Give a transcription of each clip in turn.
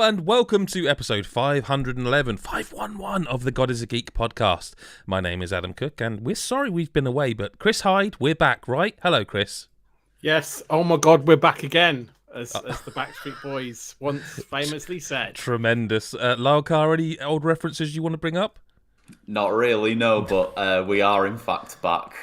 and welcome to episode 511 of the God is a Geek podcast. My name is Adam Cook, and we're sorry we've been away, but Chris Hyde, we're back, right? Hello, Chris. Yes. Oh my God, we're back again, as the Backstreet Boys once famously said. Tremendous. Lyle Carr, any old references you want to bring up? Not really, no, but we are in fact back,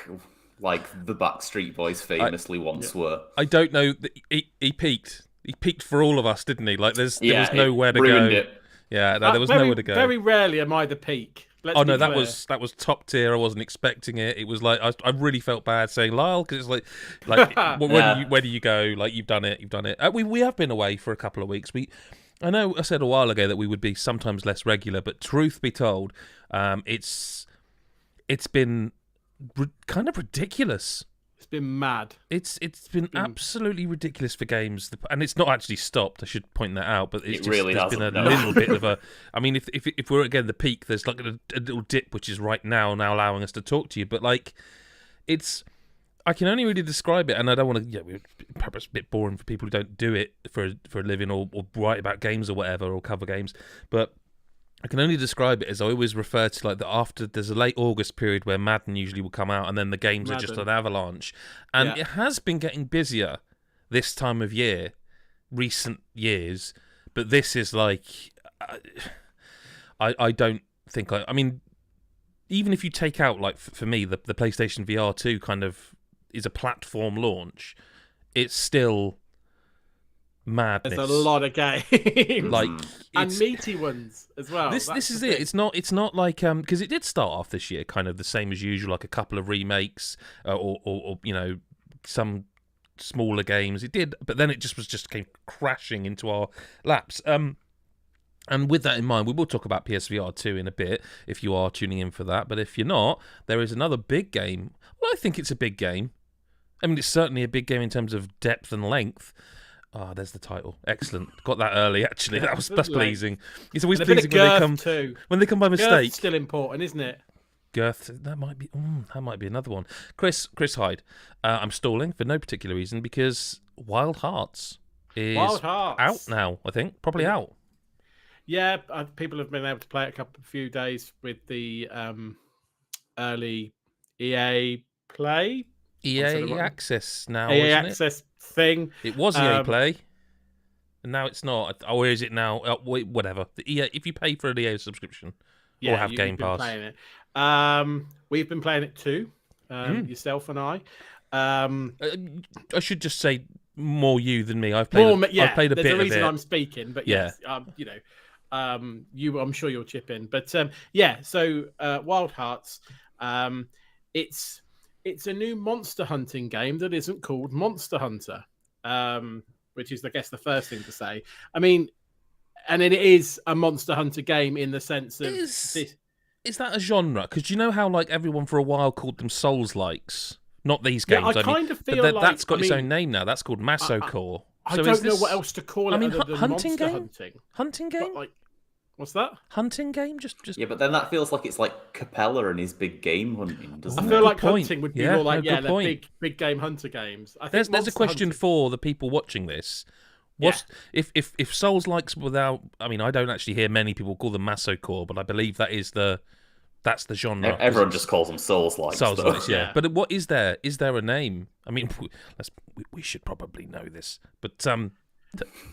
like the Backstreet Boys famously once were. I don't know. He peaked. He peaked for all of us, didn't he? Like, there was nowhere to ruined go. It. Yeah, no, there was nowhere to go. Very rarely am I the peak. Oh no, that was top tier. I wasn't expecting it. It was like I really felt bad saying Lyle, because it's like where do you go? Like, you've done it. We have been away for a couple of weeks. I know I said a while ago that we would be sometimes less regular, but truth be told, it's been kind of ridiculous. It's been mad. It's been absolutely ridiculous for games, and it's not actually stopped. I should point that out, but there's been a little bit of a. I mean, if we're again the peak, there's like a little dip, which is right now allowing us to talk to you. But like, I can only really describe it, and I don't want to. Yeah, perhaps it's a bit boring for people who don't do it for a living or write about games or whatever or cover games, but I can only describe it as I always refer to, like, after there's a late August period where Madden usually will come out, and then the games are just an avalanche. And it has been getting busier this time of year, recent years, but this is like, I don't think, I mean, even if you take out, like, for me, the PlayStation VR 2 kind of is a platform launch, it's still madness. There's a lot of games, like, and meaty ones as well. This is it. It's not like because it did start off this year kind of the same as usual, like a couple of remakes or you know, some smaller games. It did, but then it just came crashing into our laps. And with that in mind, we will talk about PSVR 2 in a bit if you are tuning in for that. But if you're not, there is another big game. Well, I think it's a big game. I mean, it's certainly a big game in terms of depth and length. Ah, there's the title. Excellent. Got that early, actually. That's pleasing. It's always pleasing when they come by mistake. Girth's still important, isn't it? Girth. That might be another one. Chris Hyde. I'm stalling for no particular reason because Wild Hearts is out now. I think probably out. Yeah, people have been able to play it a few days with the early EA Play. EA Access now. EA Access thing. It was EA Play, and now it's not. Or is it now? Whatever. The EA, if you pay for an EA subscription or have Game Pass. Playing it. We've been playing it too. Yourself and I. I should just say more you than me. I've played. I've played a bit of it. There's a reason I'm speaking, but yes, you know, I'm sure you'll chip in. But so Wild Hearts, it's a new monster hunting game that isn't called Monster Hunter, which is, I guess, the first thing to say. I mean, and it is a Monster Hunter game in the sense of is that a genre? Because you know how, like, everyone for a while called them Souls-likes. Not these games. Yeah, I kind of feel like that's got its own name now. That's called Masocore. I don't know what else to call it. I mean, other than hunting game. Hunting game. Like, what's that? Hunting game? Just. Yeah, but then that feels like it's like Capella and his big game hunting, doesn't it? I feel like hunting would be more like the big game hunter games. I think there's a question for the people watching this. If Souls likes without? I mean, I don't actually hear many people call them Masocore, but I believe that's the genre. Everyone just calls them Souls-likes. Souls-likes, yeah. But what is there? Is there a name? I mean, we should probably know this, but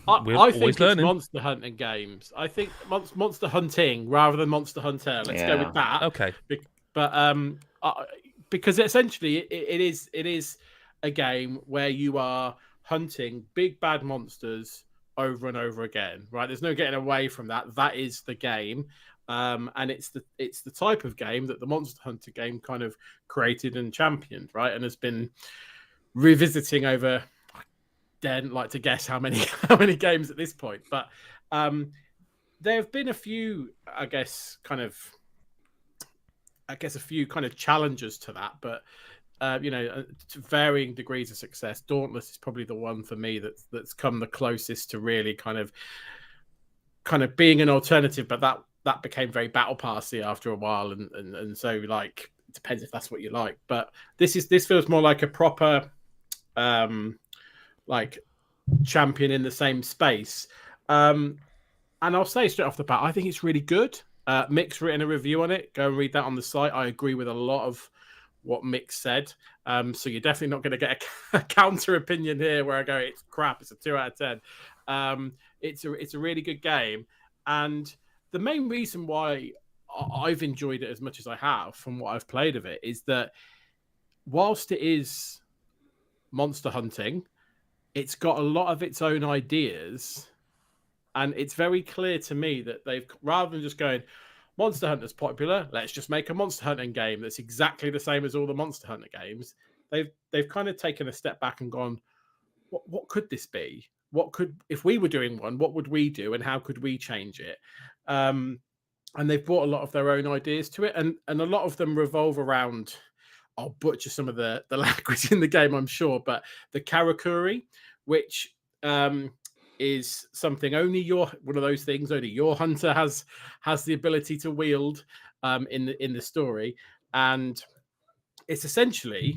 I think it's monster hunting games. I think monster hunting rather than Monster Hunter. Let's go with that. Okay. But because essentially it is a game where you are hunting big bad monsters over and over again. Right? There's no getting away from that. That is the game. And it's the type of game that the Monster Hunter game kind of created and championed, right? And has been revisiting over. Daren't like to guess how many games at this point, but there have been a few, I guess, a few kind of challenges to that, but to varying degrees of success. Dauntless is probably the one for me that's come the closest to really kind of being an alternative, but that became very battle passy after a while, and so, like, it depends if that's what you like. But this feels more like a proper like champion in the same space. And And I'll say straight off the bat, I think it's really good. Mick's written a review on it. Go and read that on the site. I agree with a lot of what Mick said. So you're definitely not going to get a counter opinion here where I go, it's crap. It's a 2 out of 10. It's a really good game. And the main reason why I've enjoyed it as much as I have from what I've played of it is that whilst it is monster hunting, it's got a lot of its own ideas. And it's very clear to me that they've, rather than just going, Monster Hunter's popular, let's just make a Monster Hunting game that's exactly the same as all the Monster Hunter games. They've kind of taken a step back and gone, what could this be? What could, if we were doing one, what would we do and how could we change it? And they've brought a lot of their own ideas to it. And a lot of them revolve around, I'll butcher some of the language in the game, I'm sure, but the Karakuri, which is something only one of those things only your hunter has the ability to wield in the story, and it's essentially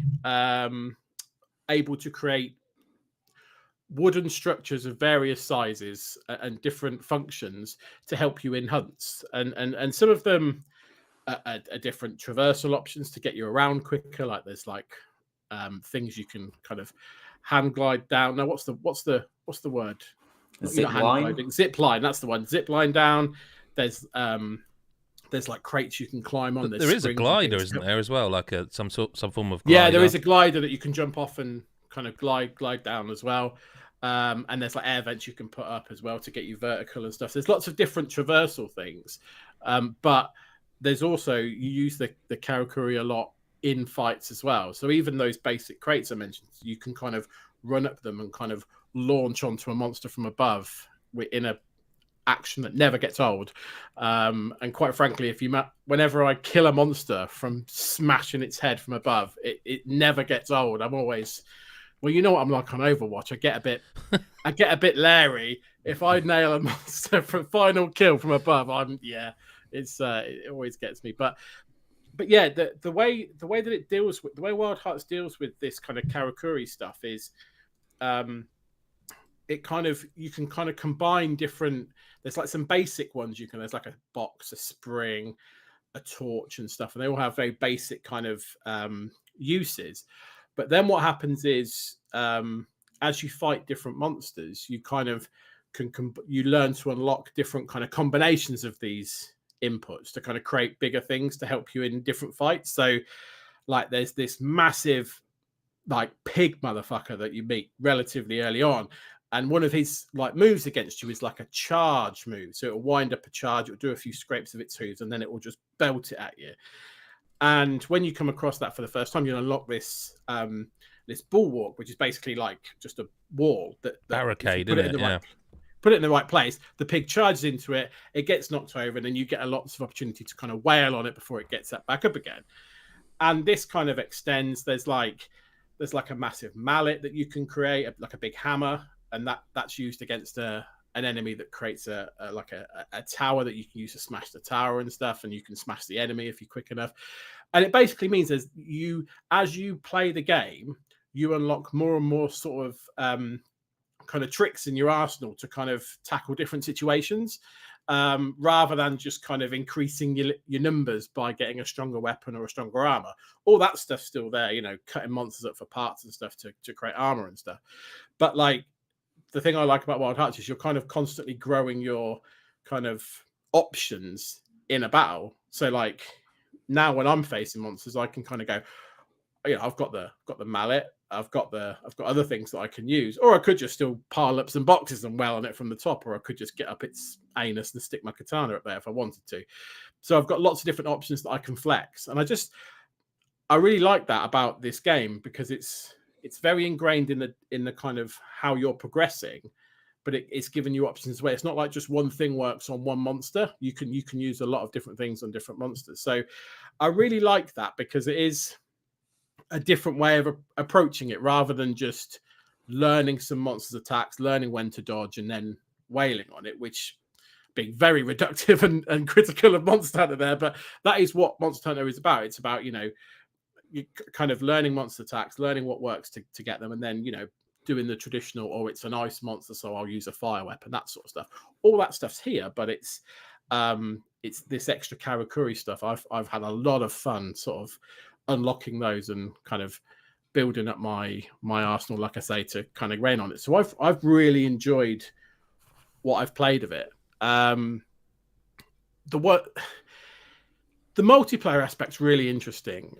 able to create wooden structures of various sizes and different functions to help you in hunts, and some of them are different traversal options to get you around quicker. Like there's like things you can kind of hand glide down. Now what's the word? Zip line. Zip line, that's the one. Zip line down. There's like crates you can climb on. There is a glider, isn't there, as well? Like some form of glider. Yeah, there is a glider that you can jump off and kind of glide down as well. And there's like air vents you can put up as well to get you vertical and stuff. There's lots of different traversal things. But there's also, you use the Karakuri a lot in fights as well. So even those basic crates I mentioned, you can kind of run up them and kind of launch onto a monster from above in a action that never gets old. And quite frankly, whenever I kill a monster from smashing its head from above, it never gets old. I'm always, well, you know what I'm like on Overwatch. I get a bit leery. If I nail a monster for final kill from above, it always gets me. But yeah, the way that it deals with, the way Wild Hearts deals with this kind of Karakuri stuff is, you can kind of combine different, there's like some basic ones there's like a box, a spring, a torch and stuff, and they all have very basic kind of uses. But then what happens is, as you fight different monsters, you kind of you learn to unlock different kind of combinations of these inputs to kind of create bigger things to help you in different fights. So like there's this massive like pig motherfucker that you meet relatively early on, and one of his like moves against you is like a charge move. So it'll wind up a charge, it'll do a few scrapes of its hooves, and then it will just belt it at you. And when you come across that for the first time, you unlock this this bulwark, which is basically like just a wall that barricade, isn't it? Yeah. Put it in the right place, the pig charges into it, it gets knocked over, and then you get lots of opportunity to kind of wail on it before it gets that back up again. And this kind of extends. There's like a massive mallet that you can create, like a big hammer, and that's used against an enemy that creates a tower that you can use to smash the tower and stuff, and you can smash the enemy if you're quick enough. And it basically means as you play the game, you unlock more and more sort of kind of tricks in your arsenal to kind of tackle different situations, rather than just kind of increasing your numbers by getting a stronger weapon or a stronger armor. All that stuff's still there, cutting monsters up for parts and stuff to create armor and stuff. But like the thing I like about Wild Hearts is you're kind of constantly growing your kind of options in a battle. So like now when I'm facing monsters, I can kind of go, I've got the mallet, I've got other things that I can use, or I could just still pile up some boxes and well on it from the top, or I could just get up its anus and stick my katana up there if I wanted to. So I've got lots of different options that I can flex, and I really like that about this game, because it's very ingrained in the kind of how you're progressing, but it's giving you options where it's not like just one thing works on one monster. You can use a lot of different things on different monsters. So I really like that, because it is a different way of approaching it, rather than just learning some monsters' attacks, learning when to dodge, and then wailing on it, which being very reductive and critical of Monster Hunter there, but that is what Monster Hunter is about. It's about, you kind of learning monster attacks, learning what works to get them, and then, doing the traditional, or it's an ice monster, so I'll use a fire weapon, that sort of stuff. All that stuff's here, but it's this extra Karakuri stuff. I've had a lot of fun sort of unlocking those and kind of building up my arsenal, like I say, to kind of rain on it. So I've really enjoyed what I've played of it. The multiplayer aspect's really interesting.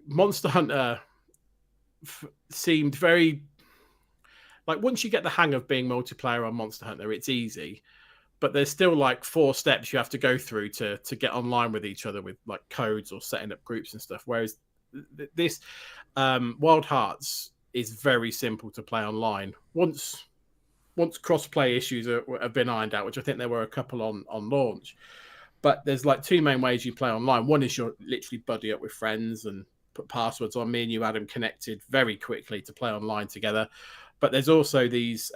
Monster Hunter seemed very like, once you get the hang of being multiplayer on Monster Hunter, it's easy. But there's still like 4 steps you have to go through to get online with each other with like codes or setting up groups and stuff. Whereas this Wild Hearts is very simple to play online. Once cross-play issues have been ironed out, which I think there were a couple on launch. But there's like 2 main ways you play online. One is you're literally buddy up with friends and put passwords on. Me and you, Adam, connected very quickly to play online together. But there's also these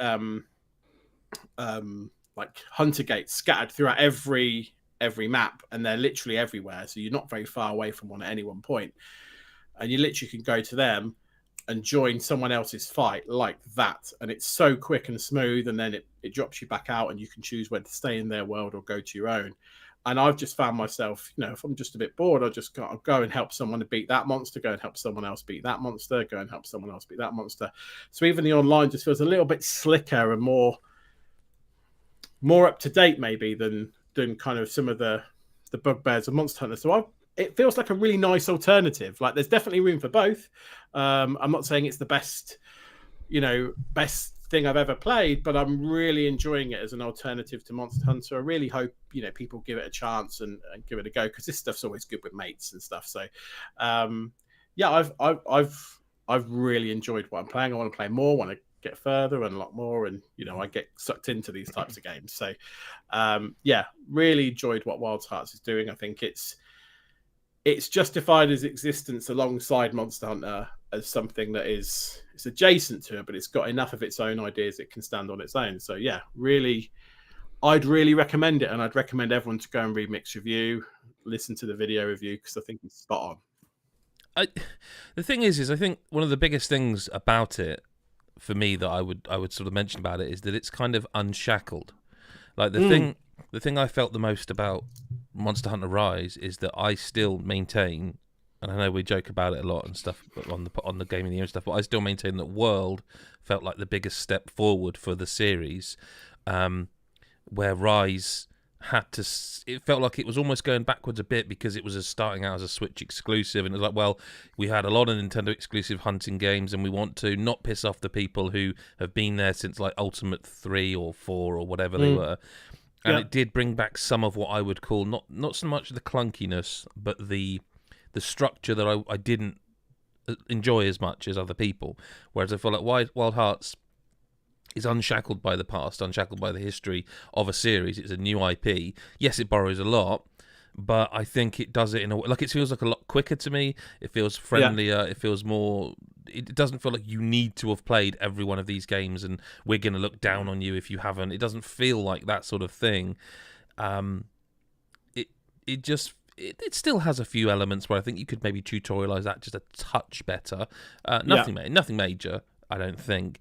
like hunter gates scattered throughout every map, and they're literally everywhere. So you're not very far away from one at any one point. And you literally can go to them and join someone else's fight like that. And it's so quick and smooth, and then it drops you back out, and you can choose whether to stay in their world or go to your own. And I've just found myself, if I'm just a bit bored, I'll just go and help someone to beat that monster, go and help someone else beat that monster, go and help someone else beat that monster. So even the online just feels a little bit slicker and more up to date maybe than kind of some of the bugbears of Monster Hunter. So it feels like a really nice alternative. Like, there's definitely room for both. I'm not saying it's the best thing I've ever played, but I'm really enjoying it as an alternative to Monster Hunter. I really hope people give it a chance and give it a go, because this stuff's always good with mates and stuff. So yeah, I've really enjoyed what I'm playing. I want to play more, want to get further and a lot more, and I get sucked into these types of games. So yeah, really enjoyed what Wild Hearts is doing. I think it's justified its existence alongside Monster Hunter as something that it's adjacent to it, but it's got enough of its own ideas it can stand on its own. So yeah, really, I'd really recommend it, and I'd recommend everyone to go and read Mick's review, listen to the video review, because I think it's spot on. The thing is I think one of the biggest things about it for me that I would sort of mention about it is that it's kind of unshackled. Like the thing I felt the most about Monster Hunter Rise is that I still maintain, and I know we joke about it a lot and stuff on the Game of the Year and stuff, but I still maintain that World felt like the biggest step forward for the series, where Rise it felt like it was almost going backwards a bit, because it was starting out as a Switch exclusive, and it was like, well, we had a lot of Nintendo exclusive hunting games, and we want to not piss off the people who have been there since like Ultimate 3 or 4 or whatever they were. And it did bring back some of what I would call not so much the clunkiness, but the structure that I didn't enjoy as much as other people. Whereas I feel like Wild Hearts is unshackled by the past, unshackled by the history of a series. It's a new IP. Yes, it borrows a lot, but I think it does it in a way, like, it feels like a lot quicker to me. It feels friendlier. It feels more. It doesn't feel like you need to have played every one of these games, and we're going to look down on you if you haven't. It doesn't feel like that sort of thing. It still has a few elements where I think you could maybe tutorialize that just a touch better. Nothing major, I don't think.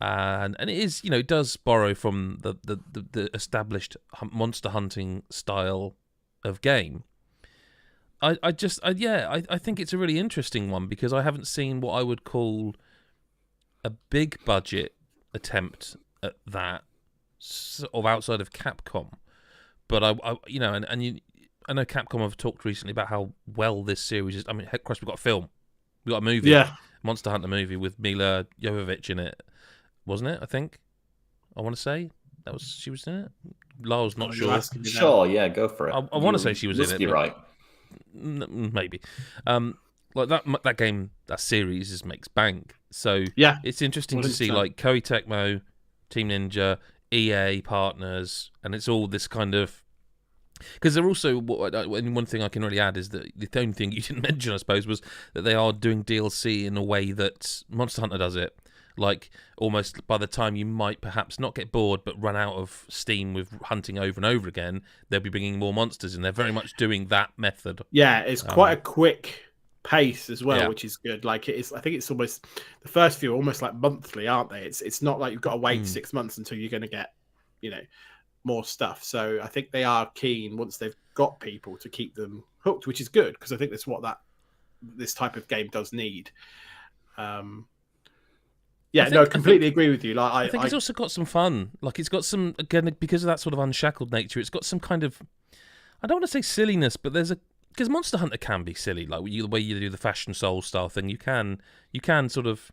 And it is, it does borrow from the established monster hunting style of game. I think it's a really interesting one, because I haven't seen what I would call a big budget attempt at that sort of outside of Capcom. But I know Capcom have talked recently about how well this series is. I mean, heck, Christ, we've got a film, we've got a movie, Monster Hunter movie with Mila Jovovich in it. Wasn't it? I think. I want to say she was in it. Lyle's not sure. Sure, yeah, go for it. I want to say she was in it. You're right. Maybe. Like that game, that series makes bank. So yeah, it's interesting to see like Koei Tecmo, Team Ninja, EA partners, and it's all this kind of. Because they're also, one thing I can really add is that the only thing you didn't mention, I suppose, was that they are doing DLC in a way that Monster Hunter does it. Like, almost by the time you might perhaps not get bored but run out of steam with hunting over and over again, they'll be bringing more monsters in. They're very much doing that method. Yeah, it's quite a quick pace as well, which is good. Like it is, I think it's almost the first few are almost like monthly, aren't they? It's not like you've got to wait 6 months until you're going to get, more stuff. So I think they are keen once they've got people to keep them hooked, which is good because I think that's what this type of game does need. Completely agree with you. Like I think it's also got some fun. Like it's got some, again, because of that sort of unshackled nature, it's got some kind of, I don't want to say silliness, but because Monster Hunter can be silly, like the way you do the Fashion Soul style thing. You can sort of,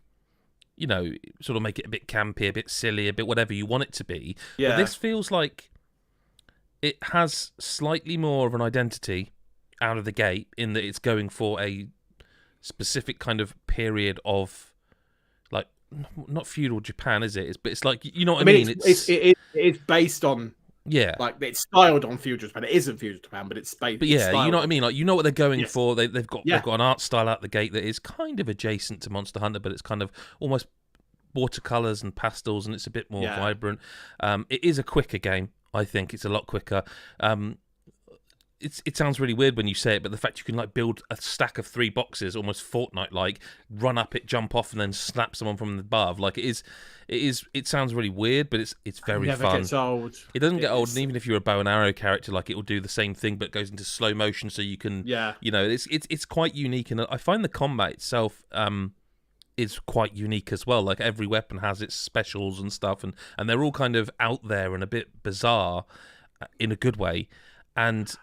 sort of make it a bit campy, a bit silly, a bit whatever you want it to be. Yeah. But this feels like it has slightly more of an identity out of the gate in that it's going for a specific kind of period of, like, not feudal Japan, is it? But it's like, you know what I mean? It's based on. Yeah, like it's styled on feudal Japan. It isn't feudal Japan, but it's based. But yeah, you know what I mean. Like what they're going for. They've got an art style out the gate that is kind of adjacent to Monster Hunter, but it's kind of almost watercolors and pastels, and it's a bit more vibrant. It is a quicker game. I think it's a lot quicker. It sounds really weird when you say it, but the fact you can like build a stack of 3 boxes, almost Fortnite-like, run up it, jump off, and then slap someone from above. Like it sounds really weird, but it's very fun. Never gets old. It doesn't get old, and even if you're a bow and arrow character, like it will do the same thing, but it goes into slow motion, so you can, it's quite unique, and I find the combat itself is quite unique as well. Like every weapon has its specials and stuff, and they're all kind of out there and a bit bizarre in a good way, and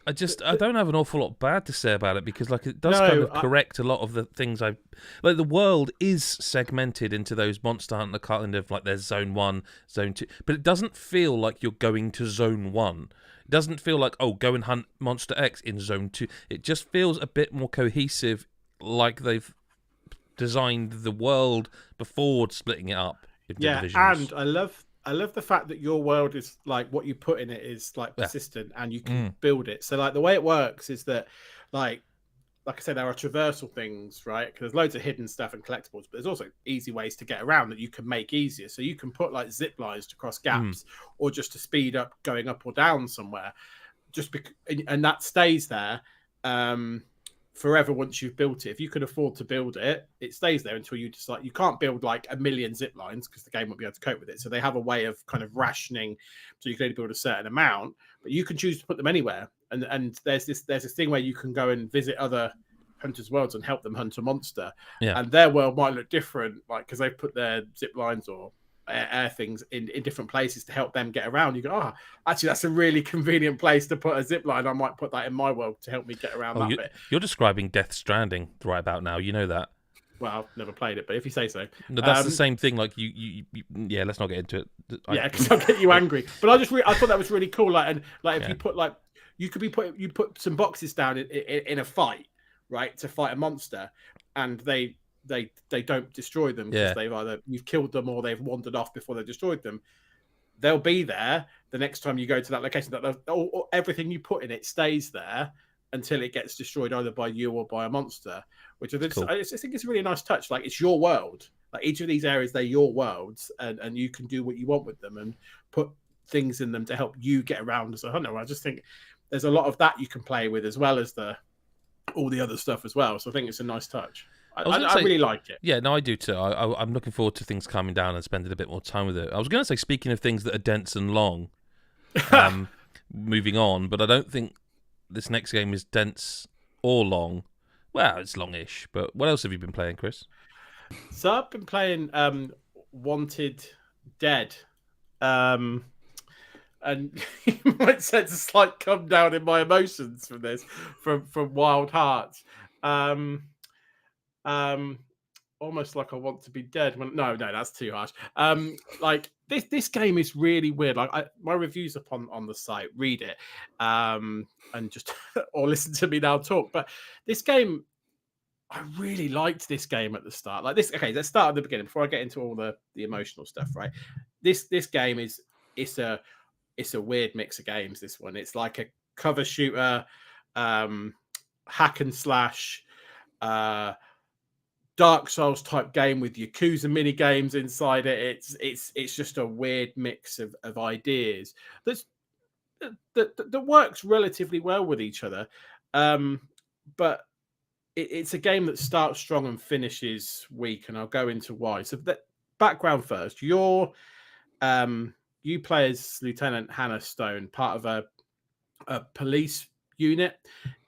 I don't have an awful lot bad to say about it because like it does kind of correct a lot of the things like the world is segmented into those Monster Hunter kind of like there's Zone 1, Zone 2, but it doesn't feel like you're going to Zone 1. It doesn't feel like, go and hunt Monster X in Zone 2. It just feels a bit more cohesive, like they've designed the world before splitting it up into divisions. And I love the fact that your world is like what you put in it is like persistent and you can build it. So like the way it works is that like I said, there are traversal things, right? Because there's loads of hidden stuff and collectibles, but there's also easy ways to get around that you can make easier. So you can put like zip lines to cross gaps or just to speed up going up or down somewhere. And that stays there forever once you've built it. If you can afford to build it, it stays there until you decide. You can't build like 1 million zip lines because the game won't be able to cope with it. So they have a way of kind of rationing, so you can only build a certain amount, but you can choose to put them anywhere. And there's this thing where you can go and visit other hunters' worlds and help them hunt a monster. Yeah. And their world might look different, like because they've put their zip lines or air things in different places to help them get around. You go, actually, that's a really convenient place to put a zip line. I might put that in my world to help me get around that bit. You're describing Death Stranding right about now. You know that. Well, I've never played it, but if you say so. No, that's the same thing. Like you yeah, let's not get into it. Because I'll get you angry. But I thought that was really cool. Like, and like if you put like, you put some boxes down in a fight, right, to fight a monster, and they don't destroy them because you've killed them or they've wandered off before they destroyed them. They'll be there the next time you go to that location. That everything you put in it stays there until it gets destroyed either by you or by a monster. Which I think it's a really nice touch. Like it's your world. Like each of these areas, they're your worlds, and you can do what you want with them and put things in them to help you get around as a hunter. I just think there's a lot of that you can play with as well as all the other stuff as well. So I think it's a nice touch. I really like it. Yeah, no, I do too. I'm looking forward to things calming down and spending a bit more time with it. I was going to say, speaking of things that are dense and long, moving on, but I don't think this next game is dense or long. Well, it's longish, but what else have you been playing, Chris? So I've been playing Wanted Dead. And you might sense a slight come down in my emotions from this, from Wild Hearts. Almost like I want to be dead. No, that's too harsh. Like this game is really weird. Like my reviews up on the site, read it, and just or listen to me now talk. But this game, I really liked this game at the start. Like this. Okay, let's start at the beginning before I get into all the emotional stuff. Right, this game it's a weird mix of games. This one, it's like a cover shooter, hack and slash, Dark Souls type game with Yakuza mini games inside it. It's just a weird mix of ideas that works relatively well with each other. But it's a game that starts strong and finishes weak, and I'll go into why. So that background first. You play as Lieutenant Hannah Stone, part of a police unit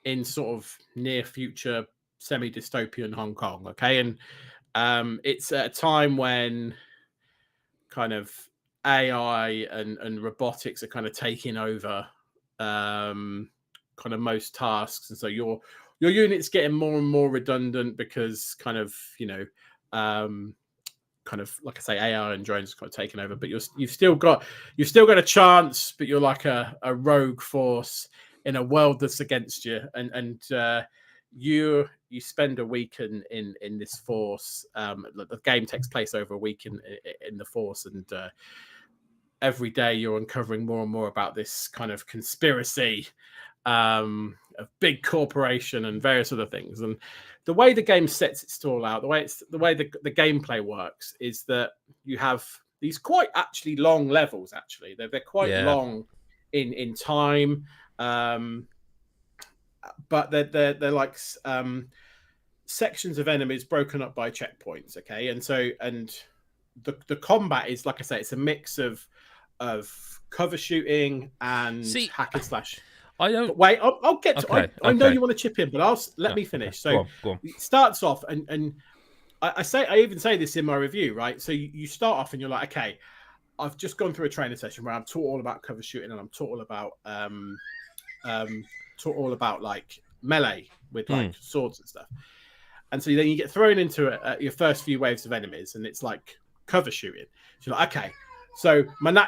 in sort of near future semi-dystopian Hong Kong. Okay, and it's at a time when kind of AI and robotics are kind of taking over kind of most tasks, and so your unit's getting more and more redundant because kind of kind of like I say, AI and drones kind of taken over, but you've still got a chance, but you're like a rogue force in a world that's against you, and you spend a week in this force. The game takes place over a week in the force, and every day you're uncovering more and more about this kind of conspiracy of big corporation and various other things. And the way the game sets its stall out, the way the gameplay works is that you have these quite actually long levels. Actually, they're quite long in time, but they're like sections of enemies broken up by checkpoints. Okay, and the combat is, like I say, it's a mix of cover shooting and hack and slash. I don't wait. I'll get to. Okay, I know you want to chip in, but let me finish. So go on. It starts off, and I even say this in my review, right? So you start off, and you're like, okay, I've just gone through a training session where I'm taught all about cover shooting, and I'm taught all about like melee with like swords and stuff. And so then you get thrown into your first few waves of enemies, and it's like cover shooting. So you're like, okay, so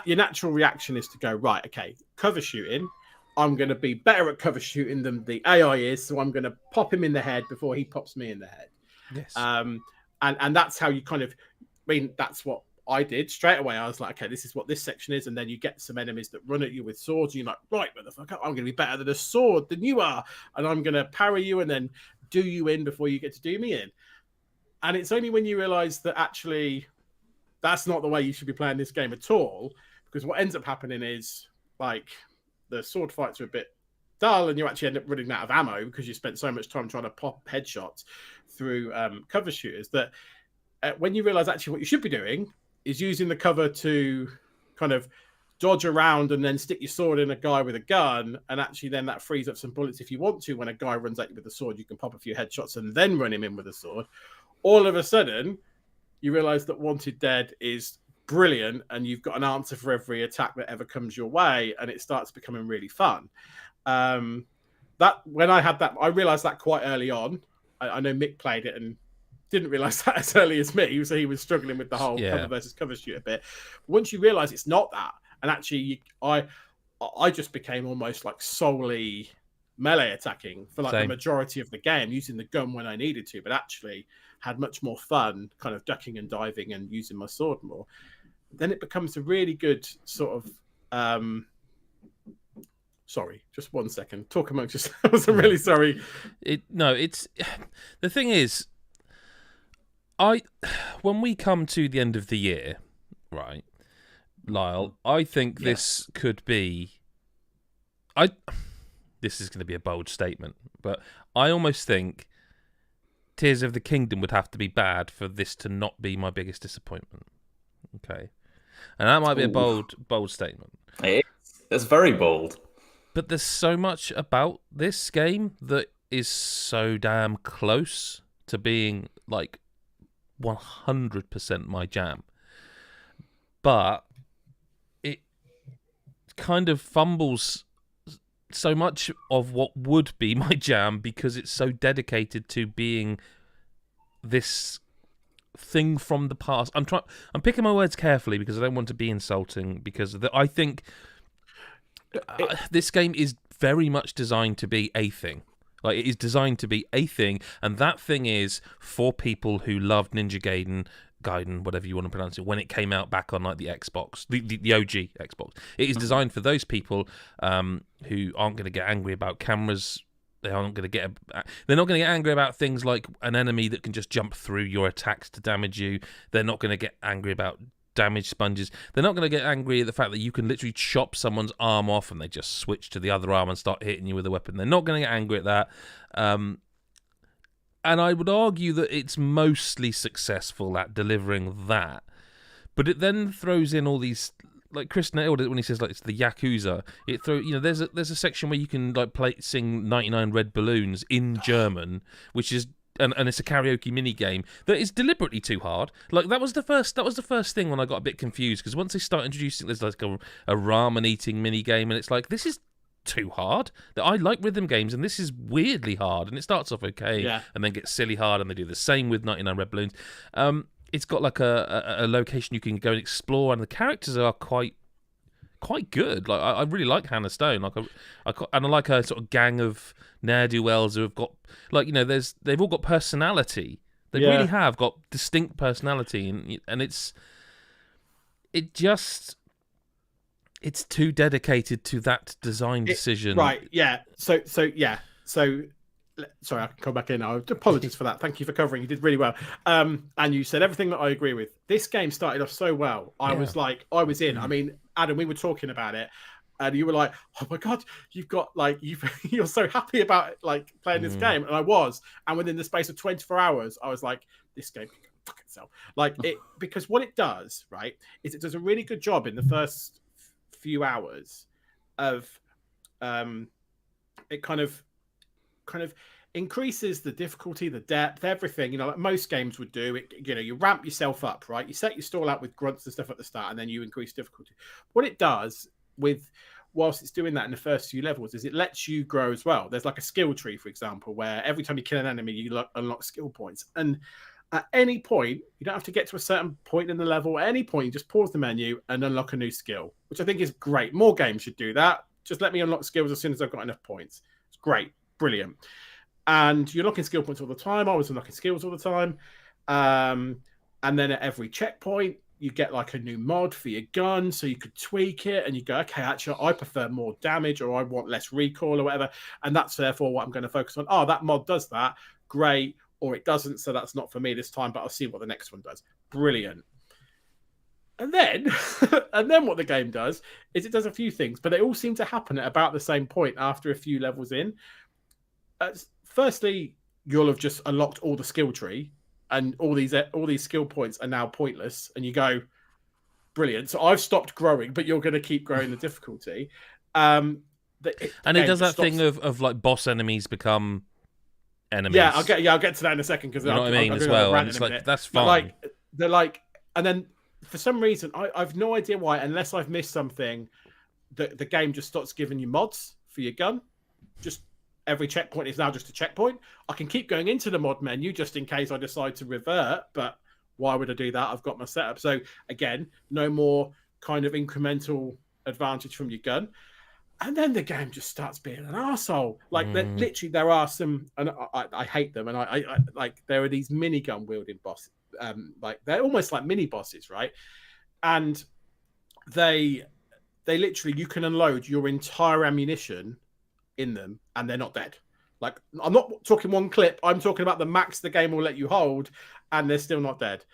your natural reaction is to go, right, okay, cover shooting. I'm going to be better at cover shooting than the AI is, so I'm going to pop him in the head before he pops me in the head. Yes. And that's how you kind of, that's what I did straight away. I was like, okay, this is what this section is, and then you get some enemies that run at you with swords, and you're like, right, motherfucker, I'm going to be better than a sword than you are, and I'm going to parry you and then do you in before you get to do me in. And it's only when you realize that actually that's not the way you should be playing this game at all, because what ends up happening is like the sword fights are a bit dull, and you actually end up running out of ammo because you spent so much time trying to pop headshots through cover shooters that when you realize actually what you should be doing is using the cover to kind of dodge around and then stick your sword in a guy with a gun, and actually then that frees up some bullets if you want to. When a guy runs at you with a sword, you can pop a few headshots and then run him in with a sword. All of a sudden, you realize that Wanted Dead is brilliant, and you've got an answer for every attack that ever comes your way, and it starts becoming really fun. That when I had that, I realized that quite early on. I know Mick played it and didn't realize that as early as me, so he was struggling with the whole cover versus cover shoot a bit. Once you realize it's not that, and actually I just became almost like solely melee attacking for like the majority of the game, using the gun when I needed to, but actually had much more fun kind of ducking and diving and using my sword more. Then it becomes a really good sort of sorry, just 1 second. Talk amongst yourselves. I'm really sorry. It's the thing is, when we come to the end of the year, right, Lyle, I think this could be. This is going to be a bold statement, but I almost think Tears of the Kingdom would have to be bad for this to not be my biggest disappointment. Okay, and that might be a bold statement. It's very bold. But there's so much about this game that is so damn close to being like 100% my jam. But it kind of fumbles so much of what would be my jam because it's so dedicated to being this thing from the past. I'm picking my words carefully because I don't want to be insulting, because I think this game is very much designed to be a thing. Like, it is designed to be a thing, and that thing is for people who loved Ninja Gaiden, whatever you want to pronounce it, when it came out back on like the Xbox, the OG Xbox. It is designed for those people who aren't going to get angry about cameras. They're not going to get angry about things like an enemy that can just jump through your attacks to damage you. They're not going to get angry about damage sponges. They're not going to get angry at the fact that you can literally chop someone's arm off and they just switch to the other arm and start hitting you with a weapon. They're not going to get angry at that. And I would argue that it's mostly successful at delivering that. But it then throws in all these, like Chris nailed it when he says like it's the Yakuza. There's a section where you can sing 99 Red Balloons in German, which is and it's a karaoke mini game that is deliberately too hard. Like that was the first thing when I got a bit confused, because once they start introducing there's like a ramen eating mini game, and it's like, this is too hard. I like rhythm games, and this is weirdly hard. And it starts off okay, and then gets silly hard, and they do the same with 99 Red Balloons. It's got like a location you can go and explore, and the characters are quite good. Like I really like Hannah Stone. Like I like a sort of gang of ne'er-do-wells who have got they've all got personality. They really have got distinct personality, and it's too dedicated to that design decision. Right, yeah. So sorry, I can come back in now. Apologies for that. Thank you for covering. You did really well. And you said everything that I agree with. This game started off so well. I was in. I mean, Adam, we were talking about it, and you were like, "Oh my god, you're so happy about playing this game," and I was. And within the space of 24 hours, I was like, "This game can go fuck itself." Because what it does, right, is it does a really good job in the first few hours of it kind of increases the difficulty, the depth, everything, like most games would do. You ramp yourself up, right? You set your stall out with grunts and stuff at the start, and then you increase difficulty. What it does whilst it's doing that in the first few levels is it lets you grow as well. There's like a skill tree, for example, where every time you kill an enemy, you unlock skill points. And at any point, you don't have to get to a certain point in the level. At any point, you just pause the menu and unlock a new skill, which I think is great. More games should do that. Just let me unlock skills as soon as I've got enough points. It's great. Brilliant. And you're unlocking skill points all the time. I was unlocking skills all the time. And then at every checkpoint, you get like a new mod for your gun, so you could tweak it, and you go, okay, actually, I prefer more damage, or I want less recoil or whatever. And that's therefore what I'm going to focus on. Oh, that mod does that. Great. Or it doesn't, so that's not for me this time, but I'll see what the next one does. Brilliant. And then what the game does is it does a few things, but they all seem to happen at about the same point after a few levels in. Firstly, you'll have just unlocked all the skill tree, and all these skill points are now pointless, and you go, brilliant. So I've stopped growing, but you're going to keep growing the difficulty. And it does that thing of like boss enemies become enemies. Yeah, I'll get to that in a second, because you know what I mean as well. And it's like, that's fine. But and then for some reason, I've no idea why, unless I've missed something, the game just starts giving you mods for your gun. Just every checkpoint is now just a checkpoint. I can keep going into the mod menu just in case I decide to revert, but why would I do that? I've got my setup. So again, no more kind of incremental advantage from your gun. And then the game just starts being an arsehole. Literally, there are some, and I hate them. And I there are these minigun wielding bosses. They're almost like mini bosses, right? And they literally, you can unload your entire ammunition in them, and they're not dead. Like, I'm not talking one clip. I'm talking about the max the game will let you hold, and they're still not dead.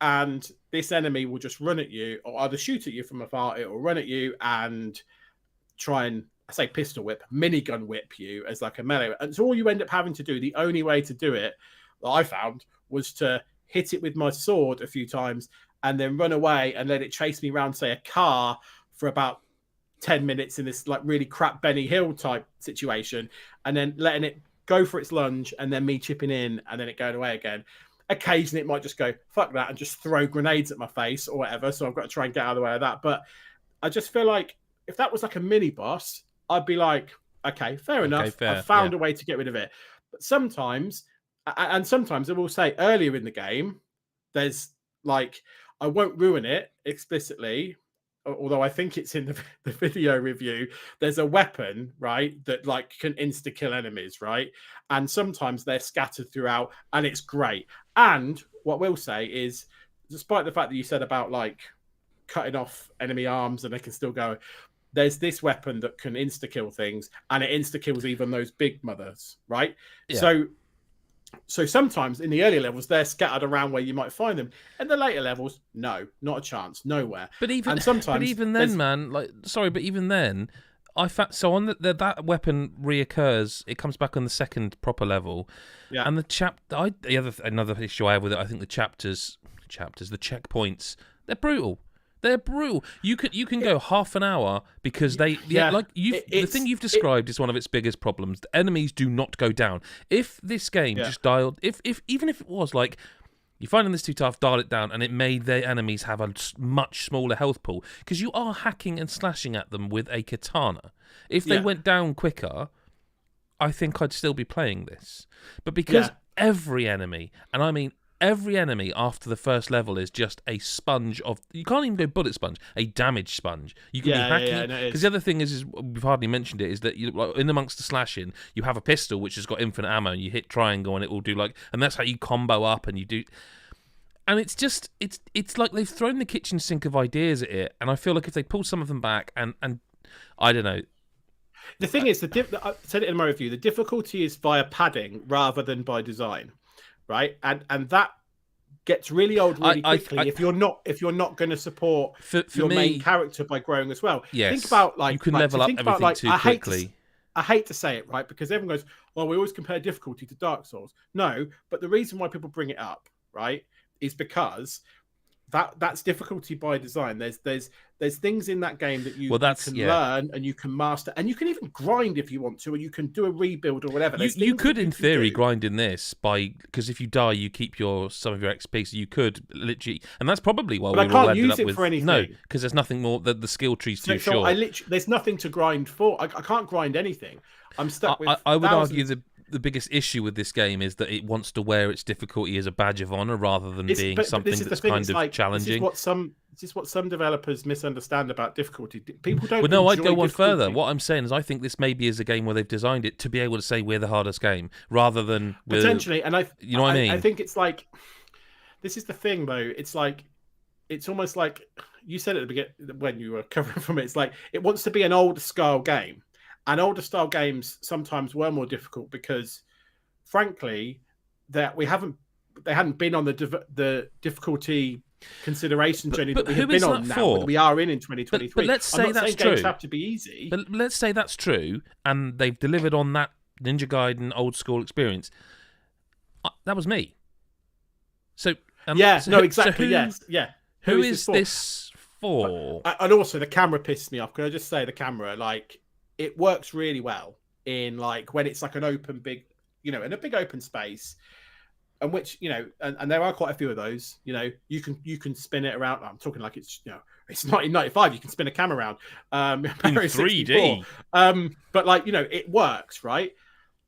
And this enemy will just run at you, or either shoot at you from afar, it will run at you and try and, I say pistol whip, minigun whip you as like a melee. And so all you end up having to do, the only way to do it that I found, was to hit it with my sword a few times and then run away and let it chase me around, say, a car for about 10 minutes in this like really crap Benny Hill type situation, and then letting it go for its lunge, and then me chipping in, and then it going away again. Occasionally it might just go, fuck that, and just throw grenades at my face or whatever. So I've got to try and get out of the way of that. But I just feel like if that was like a mini boss, I'd be like, okay, fair enough. I found a way to get rid of it. But sometimes I will say earlier in the game, there's like, I won't ruin it explicitly, although I think it's in the video review, there's a weapon, right, that like can insta-kill enemies, right? And sometimes they're scattered throughout, and it's great. And what we'll say is, despite the fact that you said about like cutting off enemy arms and they can still go, there's this weapon that can insta-kill things, and it insta-kills even those big mothers, right? Yeah. So sometimes in the earlier levels, they're scattered around where you might find them. In the later levels, no, not a chance, nowhere. But even then, man, like, sorry, but even then, I found so on that weapon reoccurs. It comes back on the second proper level, and another issue I have with it. I think the the checkpoints, they're brutal. They're brutal. You can go half an hour because the thing you've described is one of its biggest problems. The enemies do not go down. If this game just dialed, even if it was like, you're finding this too tough, dial it down, and it made their enemies have a much smaller health pool, because you are hacking and slashing at them with a katana. If they went down quicker, I think I'd still be playing this. But because every enemy, and I mean every enemy after the first level, is just a sponge of... You can't even go bullet sponge, a damage sponge. You can be hacking... Because the other thing is we've hardly mentioned it, is that in amongst the slashing, you have a pistol which has got infinite ammo, and you hit triangle and it will do like... And that's how you combo up, and you do... And it's just... It's like they've thrown the kitchen sink of ideas at it, and I feel like if they pull some of them back, and I don't know... The thing is, I said it in my review, the difficulty is via padding rather than by design. Right, and that gets really old really quickly if you're not going to support your main character by growing as well. Yes, think about you can level up everything too quickly. I hate to say it, right, because everyone goes, "Well, we always compare difficulty to Dark Souls." No, but the reason why people bring it up, right, is because that's difficulty by design. There's things in that game that you can learn and you can master, and you can even grind if you want to, and you can do a rebuild or whatever. You could, in theory, grind in this because if you die, you keep some of your XP. So you could literally, and that's probably why we all ended up with for anything. No, because there's nothing more. The skill tree's too short. There's nothing to grind for. I can't grind anything. I'm stuck with. I would argue the biggest issue with this game is that it wants to wear its difficulty as a badge of honor rather than being something that's kind of challenging. This is what some developers misunderstand about difficulty. People don't. Well, no, I'd go one further. What I'm saying is, I think this maybe is a game where they've designed it to be able to say we're the hardest game rather than potentially. And you know what I mean? I think it's like, this is the thing though. It's like, it's almost like you said at the beginning when you were covering from it. It's like it wants to be an older style game. And older style games sometimes were more difficult because, frankly, they hadn't been on the difficulty consideration journey that we have been on now. That we are in 2023. But let's say that's true. Games have to be easy. But let's say that's true, and they've delivered on that Ninja Gaiden old school experience. That was me. So exactly. Yes, yeah. Who is this for? And also, the camera pissed me off. Can I just say the camera, like, it works really well in like when it's like an open big, in a big open space, and which and there are quite a few of those. You can spin it around. I'm talking like it's it's 1995. You can spin a camera around in 3D. But like it works, right?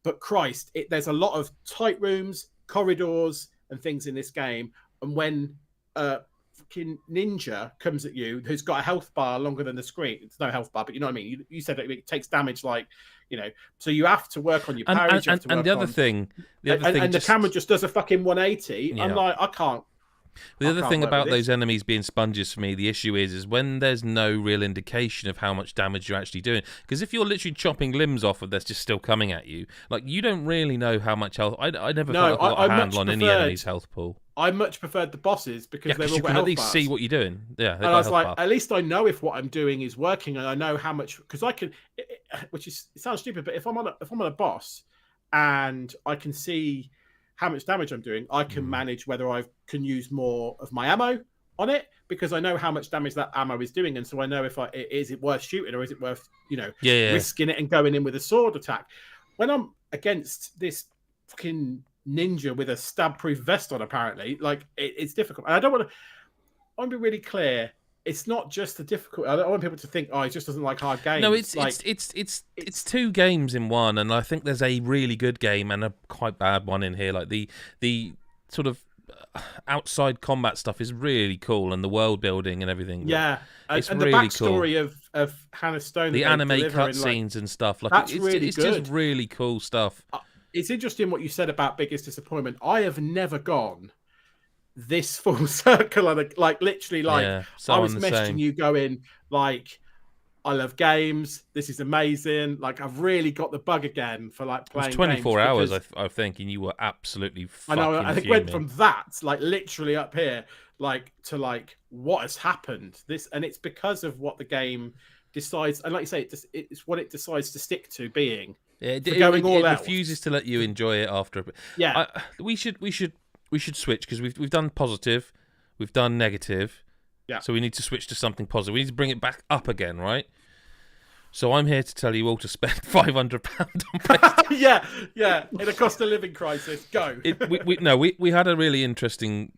But Christ, there's a lot of tight rooms, corridors, and things in this game. And when fucking ninja comes at you, who's got a health bar longer than the screen. It's no health bar, but you know what I mean. You said that it takes damage, so you have to work on your parries. And the other thing, the camera just does a fucking 180. Yeah. I'm like, I can't. The other thing about those enemies being sponges for me, the issue is when there's no real indication of how much damage you're actually doing. Because if you're literally chopping limbs off and they're just still coming at you, like you don't really know how much health. I never felt like I got a handle on any enemy's health pool. I much preferred the bosses because they've all got health bars. You can at least see what you're doing. Yeah, and I was like, at least I know if what I'm doing is working, and I know how much, because I can. It sounds stupid, but if I'm on a boss, and I can see how much damage I'm doing, I can manage whether I can use more of my ammo on it, because I know how much damage that ammo is doing, and so I know if is it worth shooting or is it worth risking it and going in with a sword attack. When I'm against this fucking ninja with a stab-proof vest on, apparently, like it's difficult. And I want to be really clear. It's not just the difficult. I don't want people to think, he just doesn't like hard games. No, it's two games in one, and I think there's a really good game and a quite bad one in here. Like the sort of outside combat stuff is really cool, and the world building and everything. Yeah, it's and really the backstory of Hannah Stone, the anime cutscenes and stuff. Like it's just really cool stuff. It's interesting what you said about biggest disappointment. I have never gone this full circle, and literally, I was messaging you going like, I love games. This is amazing. Like, I've really got the bug again for like playing. It was 24 hours, I think, and you were absolutely fucking I know. I think fuming. Went from that, like literally up here, to what has happened. And it's because of what the game decides, and like you say, it's what it decides to stick to being. Yeah, it else. refuses to let you enjoy it after a bit. Yeah, we should switch, because we've done positive, we've done negative. Yeah. So we need to switch to something positive. We need to bring it back up again, right? So I'm here to tell you all to spend £500 on PlayStation. yeah. In a cost of living crisis, go. We had a really interesting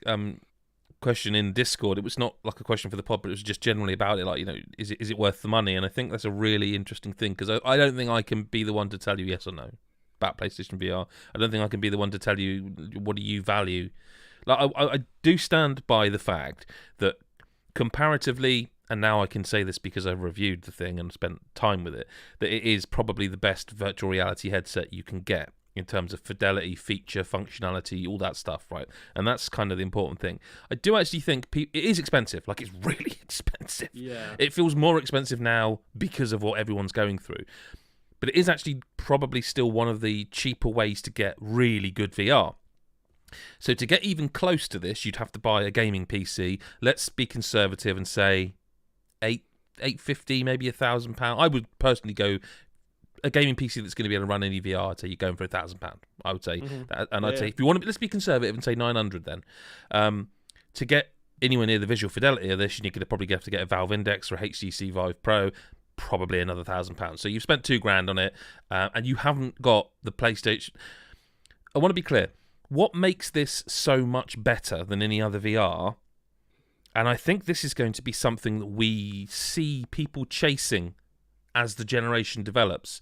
question in Discord. It was not like a question for the pod, but it was just generally about it. Like, is it worth the money? And I think that's a really interesting thing, because I don't think I can be the one to tell you yes or no about PlayStation VR. I don't think I can be the one to tell you what do you value. Like, I do stand by the fact that comparatively, and now I can say this because I've reviewed the thing and spent time with it, that it is probably the best virtual reality headset you can get in terms of fidelity, feature, functionality, all that stuff, right? And that's kind of the important thing. I do actually think it is expensive. Like, it's really expensive. Yeah. It feels more expensive now because of what everyone's going through. But it is actually probably still one of the cheaper ways to get really good VR. So to get even close to this, you'd have to buy a gaming PC. Let's be conservative and say $850, maybe £1,000. I would personally go a gaming PC that's going to be able to run any VR. I'd say you're going for £1,000. I would say, and I'd say if you want to, let's be conservative and say 900 then. To get anywhere near the visual fidelity of this, you're going to probably have to get a Valve Index or a HTC Vive Pro. Probably another £1,000. So you've spent £2,000 on it, and you haven't got the PlayStation. I want to be clear. What makes this so much better than any other VR, and I think this is going to be something that we see people chasing as the generation develops,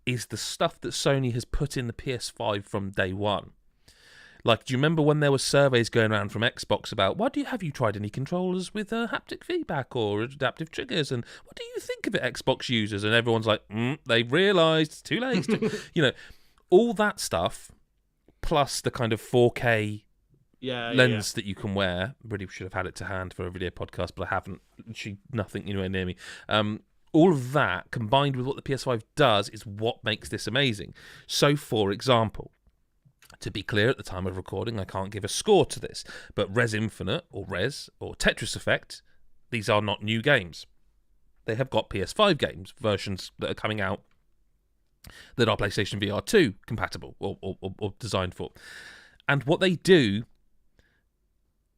is the stuff that Sony has put in the PS5 from day one. Like, do you remember when there were surveys going around from Xbox about, have you tried any controllers with haptic feedback or adaptive triggers, and what do you think of it, Xbox users? And everyone's like, they've realised it's too late. All that stuff, plus the kind of 4K lens that you can wear. Really should have had it to hand for a video podcast, but I haven't. Nothing anywhere near me. All of that combined with what the PS5 does is what makes this amazing. So, for example, to be clear, at the time of recording, I can't give a score to this, but Res Infinite or Tetris Effect, these are not new games. They have got PS5 games, versions that are coming out that are PlayStation VR 2 compatible or designed for. And what they do,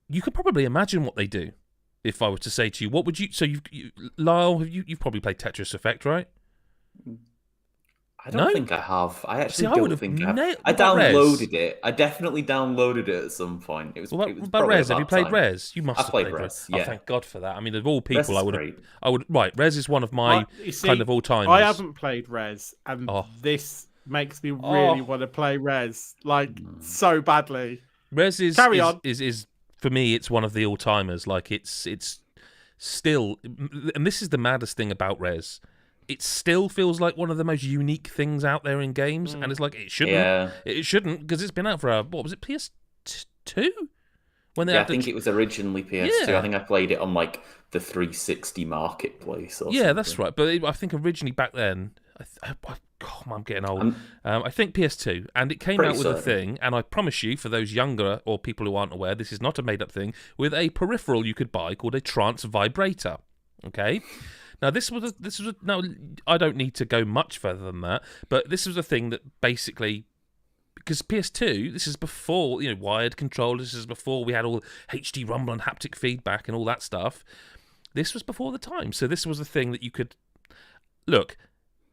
you could probably imagine what they do. If I were to say to you, what would you... So, Lyle, you've probably played Tetris Effect, right? I don't think I have. I actually don't think I have. I downloaded it. I definitely downloaded it at some point. It was about Res. Have you played Res? You must have played Res. Yeah. Oh, thank God for that. I mean, of all people, I would. Right, Res is one of my kind of all time. I haven't played Res, and this makes me really want to play Res so badly. Res is for me. It's one of the all timers. Like it's still, and this is the maddest thing about Res. It still feels like one of the most unique things out there in games, and it's like it shouldn't. Yeah. It shouldn't, because it's been out for what was it, PS2? When they I think it was originally PS2. Yeah. I think I played it on the 360 marketplace. Or something. That's right. But I think originally back then, I'm getting old. I think PS2, and it came out with a thing. And I promise you, for those younger or people who aren't aware, this is not a made-up thing. With a peripheral you could buy called a trance vibrator. Okay. Now, now, I don't need to go much further than that, but this was a thing that basically, because PS2, this is before, wired controllers, this is before we had all HD rumble and haptic feedback and all that stuff. This was before the time. So this was a thing that you could, look,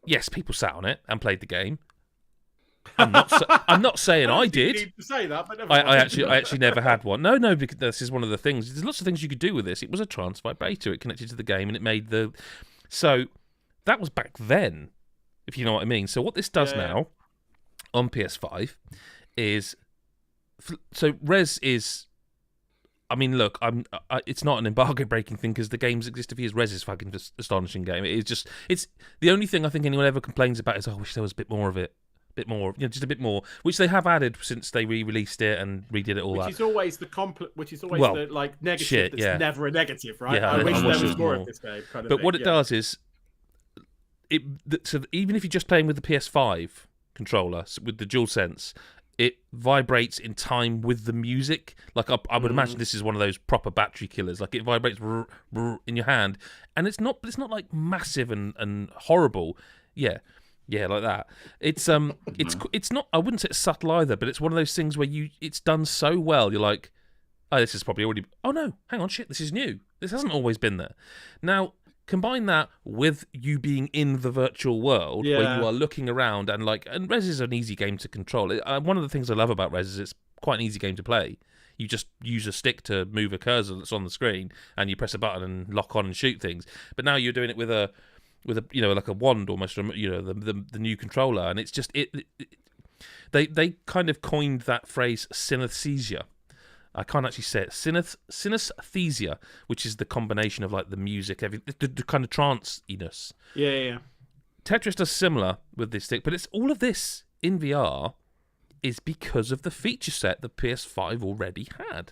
yes, people sat on it and played the game. I'm not saying I did. You need to say that, but never I actually never had one. No, because this is one of the things. There's lots of things you could do with this. It was a trance vibrator. It connected to the game, and it made the. So that was back then, if you know what I mean. So what this does now on PS5 is, so Res is. I mean, look, it's not an embargo-breaking thing because the game's existed for years. Res is fucking astonishing game. It's the only thing I think anyone ever complains about is, I wish there was a bit more of it. Bit more, just a bit more, which they have added since they re-released it and redid it all. Which is always the the negative. Shit, that's never a negative, right? Yeah, I wish there was more of this game. But what it does is, so even if you're just playing with the PS5 controller with the DualSense, it vibrates in time with the music. Like I would imagine this is one of those proper battery killers. Like it vibrates in your hand, and it's not like massive and horrible. Yeah, like that. It's not. I wouldn't say it's subtle either, but it's one of those things where it's done so well. You're like, oh, this is probably already. Oh no, hang on, shit, this is new. This hasn't always been there. Now, combine that with you being in the virtual world where you are looking around and Rez is an easy game to control. One of the things I love about Rez is it's quite an easy game to play. You just use a stick to move a cursor that's on the screen, and you press a button and lock on and shoot things. But now you're doing it with a like a wand almost, the new controller, and it's just they kind of coined that phrase synesthesia. I can't actually say it. Synesthesia, which is the combination of like the music, the kind of trance-iness. Yeah. Tetris does similar with this stick, but it's all of this in VR is because of the feature set the PS5 already had.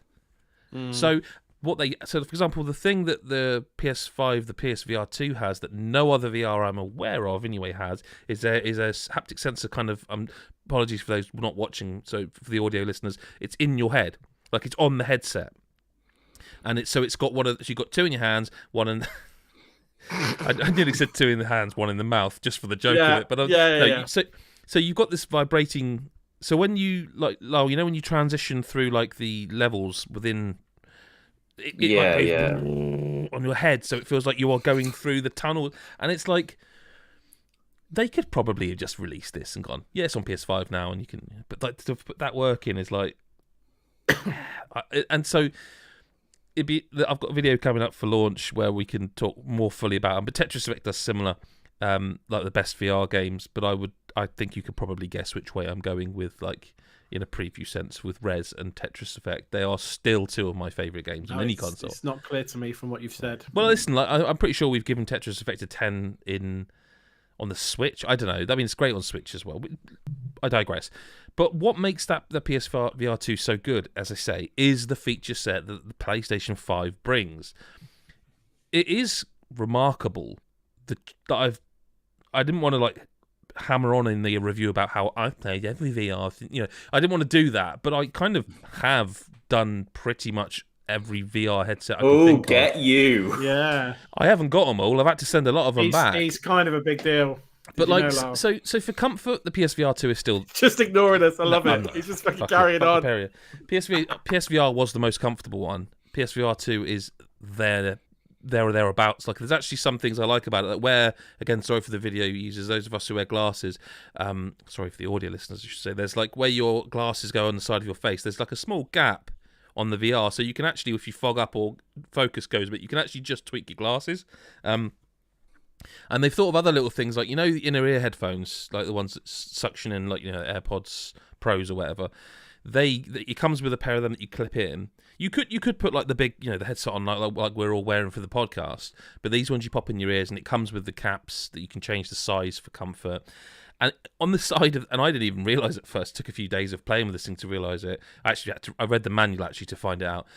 So for example, the thing that the PS5, the PSVR 2 has that no other VR I'm aware of anyway has is a haptic sensor kind of. Apologies for those not watching. So for the audio listeners, it's in your head. Like it's on the headset, and it's got you've got two in your hands, one in. I nearly said two in the hands, one in the mouth, just for the joke of it. But yeah. So you've got this vibrating. So when you when you transition through like the levels within, on your head, so it feels like you are going through the tunnel, and it's like they could probably have just released this and gone, it's on PS5 now, and you can. But like to put that work in is like. And so I've got a video coming up for launch where we can talk more fully about them. But Tetris Effect does similar, like the best VR games. But I think you could probably guess which way I'm going with, like in a preview sense, with Rez and Tetris Effect. They are still two of my favourite games on any console. It's not clear to me from what you've said. Well, listen, I'm pretty sure we've given Tetris Effect a 10 on the Switch. I don't know. I mean, it's great on Switch as well. I digress. But what makes the PSVR 2 so good, as I say, is the feature set that the PlayStation 5 brings. It is remarkable that I didn't want to like hammer on in the review about how I've played every VR thing. I didn't want to do that, but I kind of have done pretty much every VR headset I can think get of. You. Yeah. I haven't got them all. I've had to send a lot of them back. He's kind of a big deal. But so for comfort, the PSVR 2 is still just ignoring us. I love it. He's just fucking carrying on. PSVR was the most comfortable one. PSVR 2 is there or thereabouts. Like there's actually some things I like about it. Where again, sorry for the video users, those of us who wear glasses. Sorry for the audio listeners, I should say. There's like where your glasses go on the side of your face. There's like a small gap on the VR, so you can actually, if you fog up or focus goes, but you can actually just tweak your glasses. And they've thought of other little things like, the inner ear headphones, like the ones that suction in, like, AirPods Pros or whatever. It comes with a pair of them that you clip in. You could put like the big, the headset on like we're all wearing for the podcast. But these ones you pop in your ears, and it comes with the caps that you can change the size for comfort. And on the side of, and I didn't even realise at first. It took a few days of playing with this thing to realise it. I read the manual actually to find it out.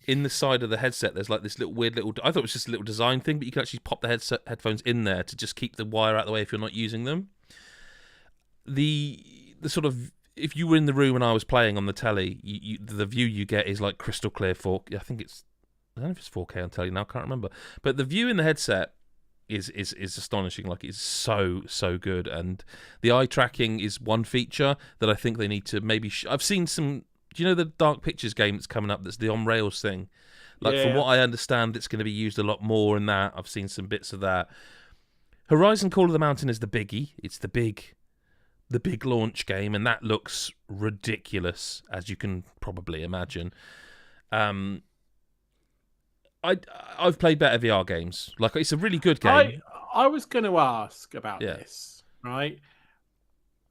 In the side of the headset, there's like this weird little. I thought it was just a little design thing, but you can actually pop the headphones in there to just keep the wire out of the way if you're not using them. The sort of, if you were in the room and I was playing on the telly, the view you get is like crystal clear 4K. I don't know if it's 4K on telly now. I can't remember. But the view in the headset is astonishing. Like it's so good, and the eye tracking is one feature that I think they need to maybe. I've seen some. Do you know the Dark Pictures game that's coming up? That's the on rails thing. From what I understand, it's going to be used a lot more in that. I've seen some bits of that. Horizon Call of the Mountain is the biggie. It's the big launch game, and that looks ridiculous, as you can probably imagine. I've played better VR games. Like it's a really good game. I was going to ask about this, right?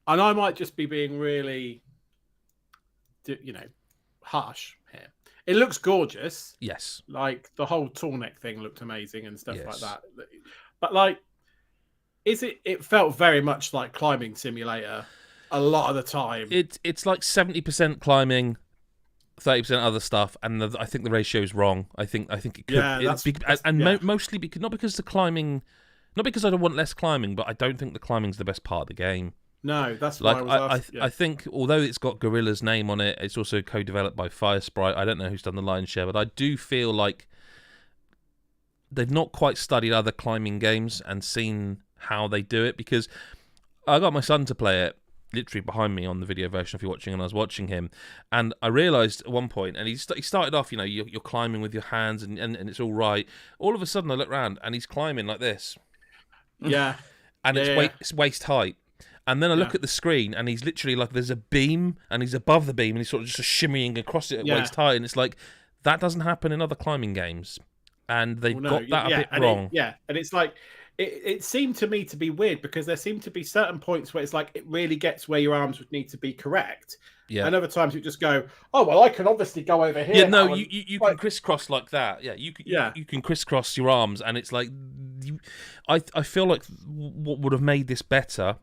And I might just be being really, harsh here. It looks gorgeous. Yes. Like the whole tall neck thing looked amazing and stuff like that. But like, it felt very much like Climbing Simulator a lot of the time. It's like 70% climbing, 30% other stuff, and I think the ratio is wrong. I think it could. Yeah, mostly because not because the climbing, not because I don't want less climbing, but I don't think the climbing's the best part of the game. No, that's like I think although it's got Gorilla's name on it, it's also co-developed by Firesprite. I don't know who's done the lion's share, but I do feel like they've not quite studied other climbing games and seen how they do it, because I got my son to play it literally behind me on the video version if you're watching, and I was watching him, and I realised at one point, and he started off, you know, you're climbing with your hands and it's all right. All of a sudden I look around and he's climbing like this. Yeah. And it's waist height. And then I look at the screen and he's literally like, there's a beam and he's above the beam and he's sort of just shimmying across it at waist height, and it's like, that doesn't happen in other climbing games. And they've got that a bit wrong. And it's like, it seemed to me to be weird, because there seemed to be certain points where it's like it really gets where your arms would need to be correct. Yeah. And other times you just go, oh, well, I can obviously go over here. Yeah, no, you can crisscross like that. Yeah, you can crisscross your arms, and it's like, I feel like what would have made this better,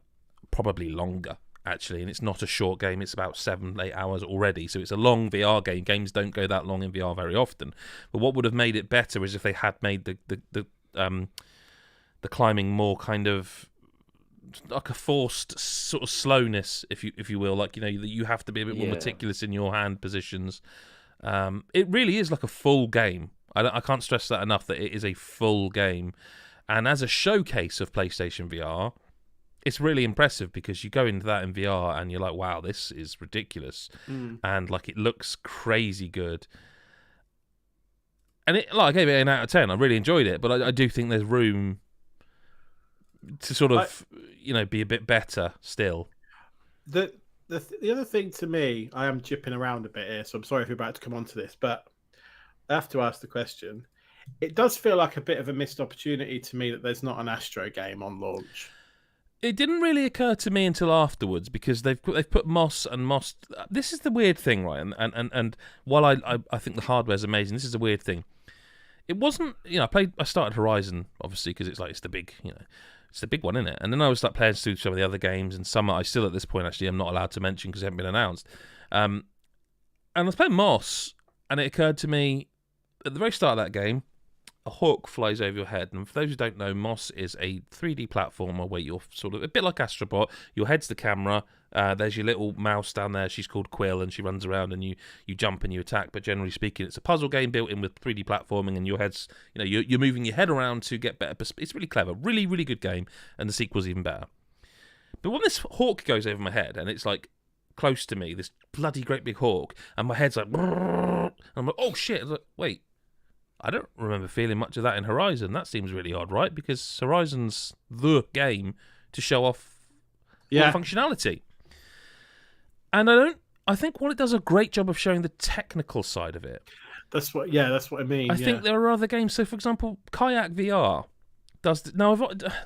probably longer, actually, and it's not a short game. It's about 7-8 hours already, so it's a long VR game. Games don't go that long in VR very often. But what would have made it better is if they had made the climbing more kind of like a forced sort of slowness, if you will, like, you know, that you have to be a bit more meticulous in your hand positions. It really is like a full game. I can't stress that enough, that it is a full game, and as a showcase of PlayStation VR, it's really impressive, because you go into that in VR and you're like, wow, this is ridiculous, and like it looks crazy good. And I gave it an out of 10. I really enjoyed it, but I do think there's room to sort of, be a bit better still. The other thing to me, I am jipping around a bit here, so I'm sorry if you're about to come on to this, but I have to ask the question. It does feel like a bit of a missed opportunity to me that there's not an Astro game on launch. It didn't really occur to me until afterwards, because they've put Moss and Moss. This is the weird thing, right? And while I think the hardware's amazing, this is a weird thing. It wasn't, I started Horizon obviously because it's the big, it's the big one, isn't it? And then I was like playing through some of the other games, and some I still at this point actually am not allowed to mention because they haven't been announced. And I was playing Moss, and it occurred to me at the very start of that game, a hawk flies over your head. And for those who don't know, Moss is a 3D platformer where you're sort of a bit like Astrobot. Your head's the camera. There's your little mouse down there. She's called Quill, and she runs around, and you jump and you attack. But generally speaking, it's a puzzle game built in with 3D platforming, and your head's, you're moving your head around to get better. It's really clever, really, really good game, and the sequel's even better. But when this hawk goes over my head, and it's like close to me, this bloody great big hawk, and my head's like, and I'm like, oh shit! I was like, wait. I don't remember feeling much of that in Horizon. That seems really odd, right? Because Horizon's the game to show off functionality. And I think it does a great job of showing the technical side of it. That's what I mean. I think there are other games. So, for example, Kayak VR does. Now,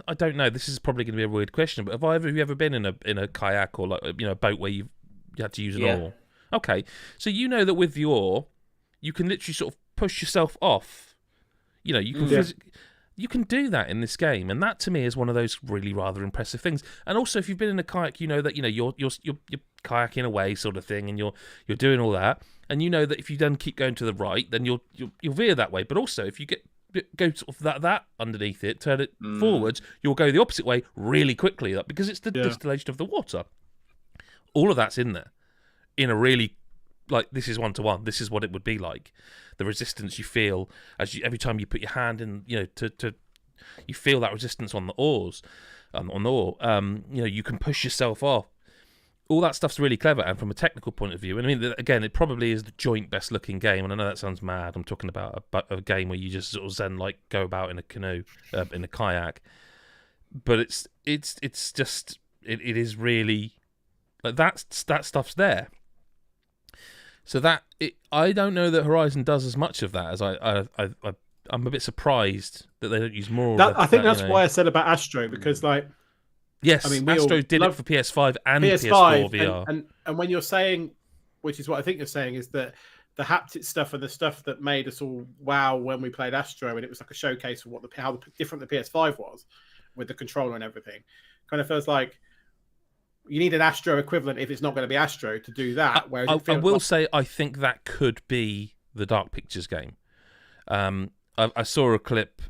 I don't know. This is probably going to be a weird question, but have you ever been in a kayak or a boat where you had to use an oar? Okay, so you know that with the oar, you can literally sort of push yourself off. You can do that in this game, and that to me is one of those really rather impressive things. And also, if you've been in a kayak, you know that you're kayaking away sort of thing, and you're doing all that, and you know that if you then keep going to the right, then you'll veer that way. But also, if you go sort of that underneath it, turn it forwards, you'll go the opposite way really quickly, because it's the distillation of the water. All of that's in there, in a really, like, this is 1-to-1. This is what it would be like. The resistance you feel every time you put your hand in, you feel that resistance on the oars, on the oar. You can push yourself off. All that stuff's really clever, and from a technical point of view, and I mean, again, it probably is the joint best looking game. And I know that sounds mad. I'm talking about a game where you just sort of go about in a canoe, in a kayak. But it's just it is really, like, that stuff's there. So I don't know that Horizon does as much of that as I'm a bit surprised that they don't use more. I think that's why I said about Astro, because yes, I mean, Astro did it for PS5 and PS4 VR. And when you're saying, which is what I think you're saying, is that the haptic stuff and the stuff that made us all wow when we played Astro, and it was like a showcase of how different the PS5 was with the controller and everything, kind of feels like you need an Astro equivalent if it's not going to be Astro to do that. I will say I think that could be the Dark Pictures game. I saw a clip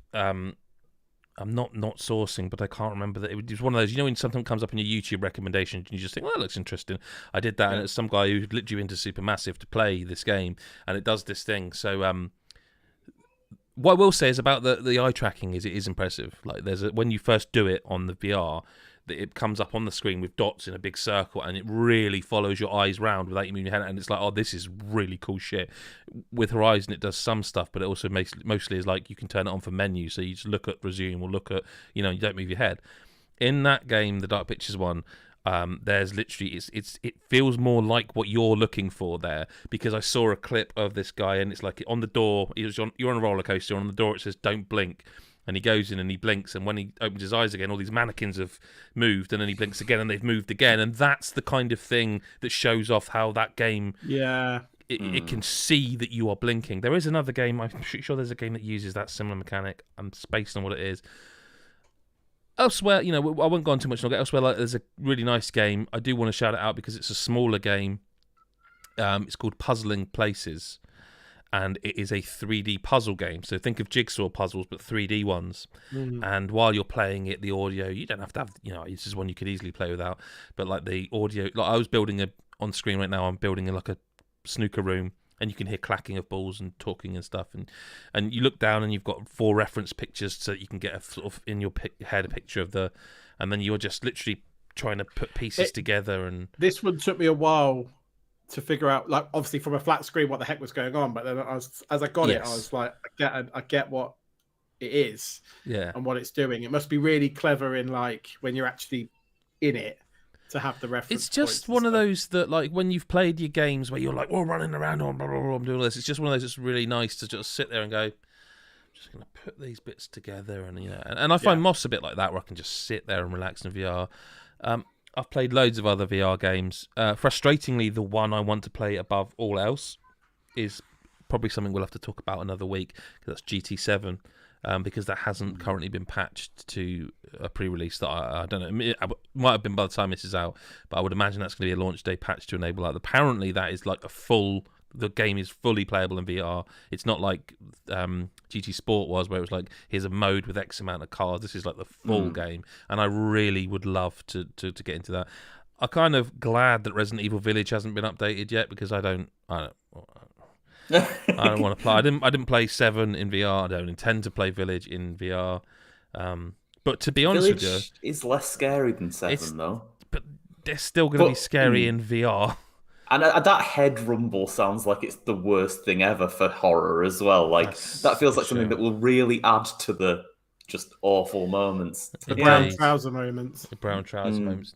I'm not sourcing, but I can't remember that. It was one of those, when something comes up in your YouTube recommendations and you just think, well, that looks interesting. I did that, and it's some guy who literally into Supermassive to play this game, and it does this thing. So what I will say is about the eye tracking is it is impressive. Like when you first do it on the VR, it comes up on the screen with dots in a big circle, and it really follows your eyes round without you moving your head. And it's like, oh, this is really cool shit. With Horizon, it does some stuff, but it also mostly is like you can turn it on for menus, so you just look at resume or look at, you don't move your head. In that game, the Dark Pictures one, there's literally it feels more like what you're looking for there, because I saw a clip of this guy, and it's like on the door, you're on a roller coaster, and on the door it says "Don't blink." And he goes in and he blinks, and when he opens his eyes again, all these mannequins have moved, and then he blinks again and they've moved again. And that's the kind of thing that shows off how that game... Yeah. It can see that you are blinking. There is another game, I'm pretty sure there's a game that uses that similar mechanic. I'm spacing on what it is. Elsewhere, I won't go on too much longer. Elsewhere, there's a really nice game. I do want to shout it out because it's a smaller game. It's called Puzzling Places. And it is a 3D puzzle game. So think of jigsaw puzzles, but 3D ones. And while you're playing it, the audio, you don't have to have, this is one you could easily play without. But like the audio, like I was building on screen right now, I'm building like a snooker room, and you can hear clacking of balls and talking and stuff. And you look down and you've got 4 reference pictures so that you can get a sort of in your head a picture of and then you're just literally trying to put pieces together. And this one took me a while to figure out, like, obviously from a flat screen, what the heck was going on. But then as I got it, I was like, I get what it is, and what it's doing. It must be really clever in like when you're actually in it to have the reference. It's just one of those that, like, when you've played your games where you're like, oh, running around, blah, blah, blah, I'm doing all this. It's just one of those that's really nice to just sit there and go, I'm just going to put these bits together, and I find Moss a bit like that, where I can just sit there and relax in VR. I've played loads of other VR games. Frustratingly, the one I want to play above all else is probably something we'll have to talk about another week, because that's GT7, because that hasn't currently been patched to a pre-release that I don't know. It might have been by the time this is out, but I would imagine that's going to be a launch day patch to enable that. Apparently, that is like the game is fully playable in VR. It's not like GT Sport was, where it was like, here's a mode with X amount of cars. This is like the full game, and I really would love to get into that. I'm kind of glad that Resident Evil Village hasn't been updated yet, because I don't want to play. I didn't play 7 in VR. I don't intend to play Village in VR. But to be honest with you, is less scary than 7 though. But they're still going to be scary in VR. And that head rumble sounds like it's the worst thing ever for horror as well. Like, that feels like something that will really add to the just awful moments. The brown trouser moments. The brown trouser moments.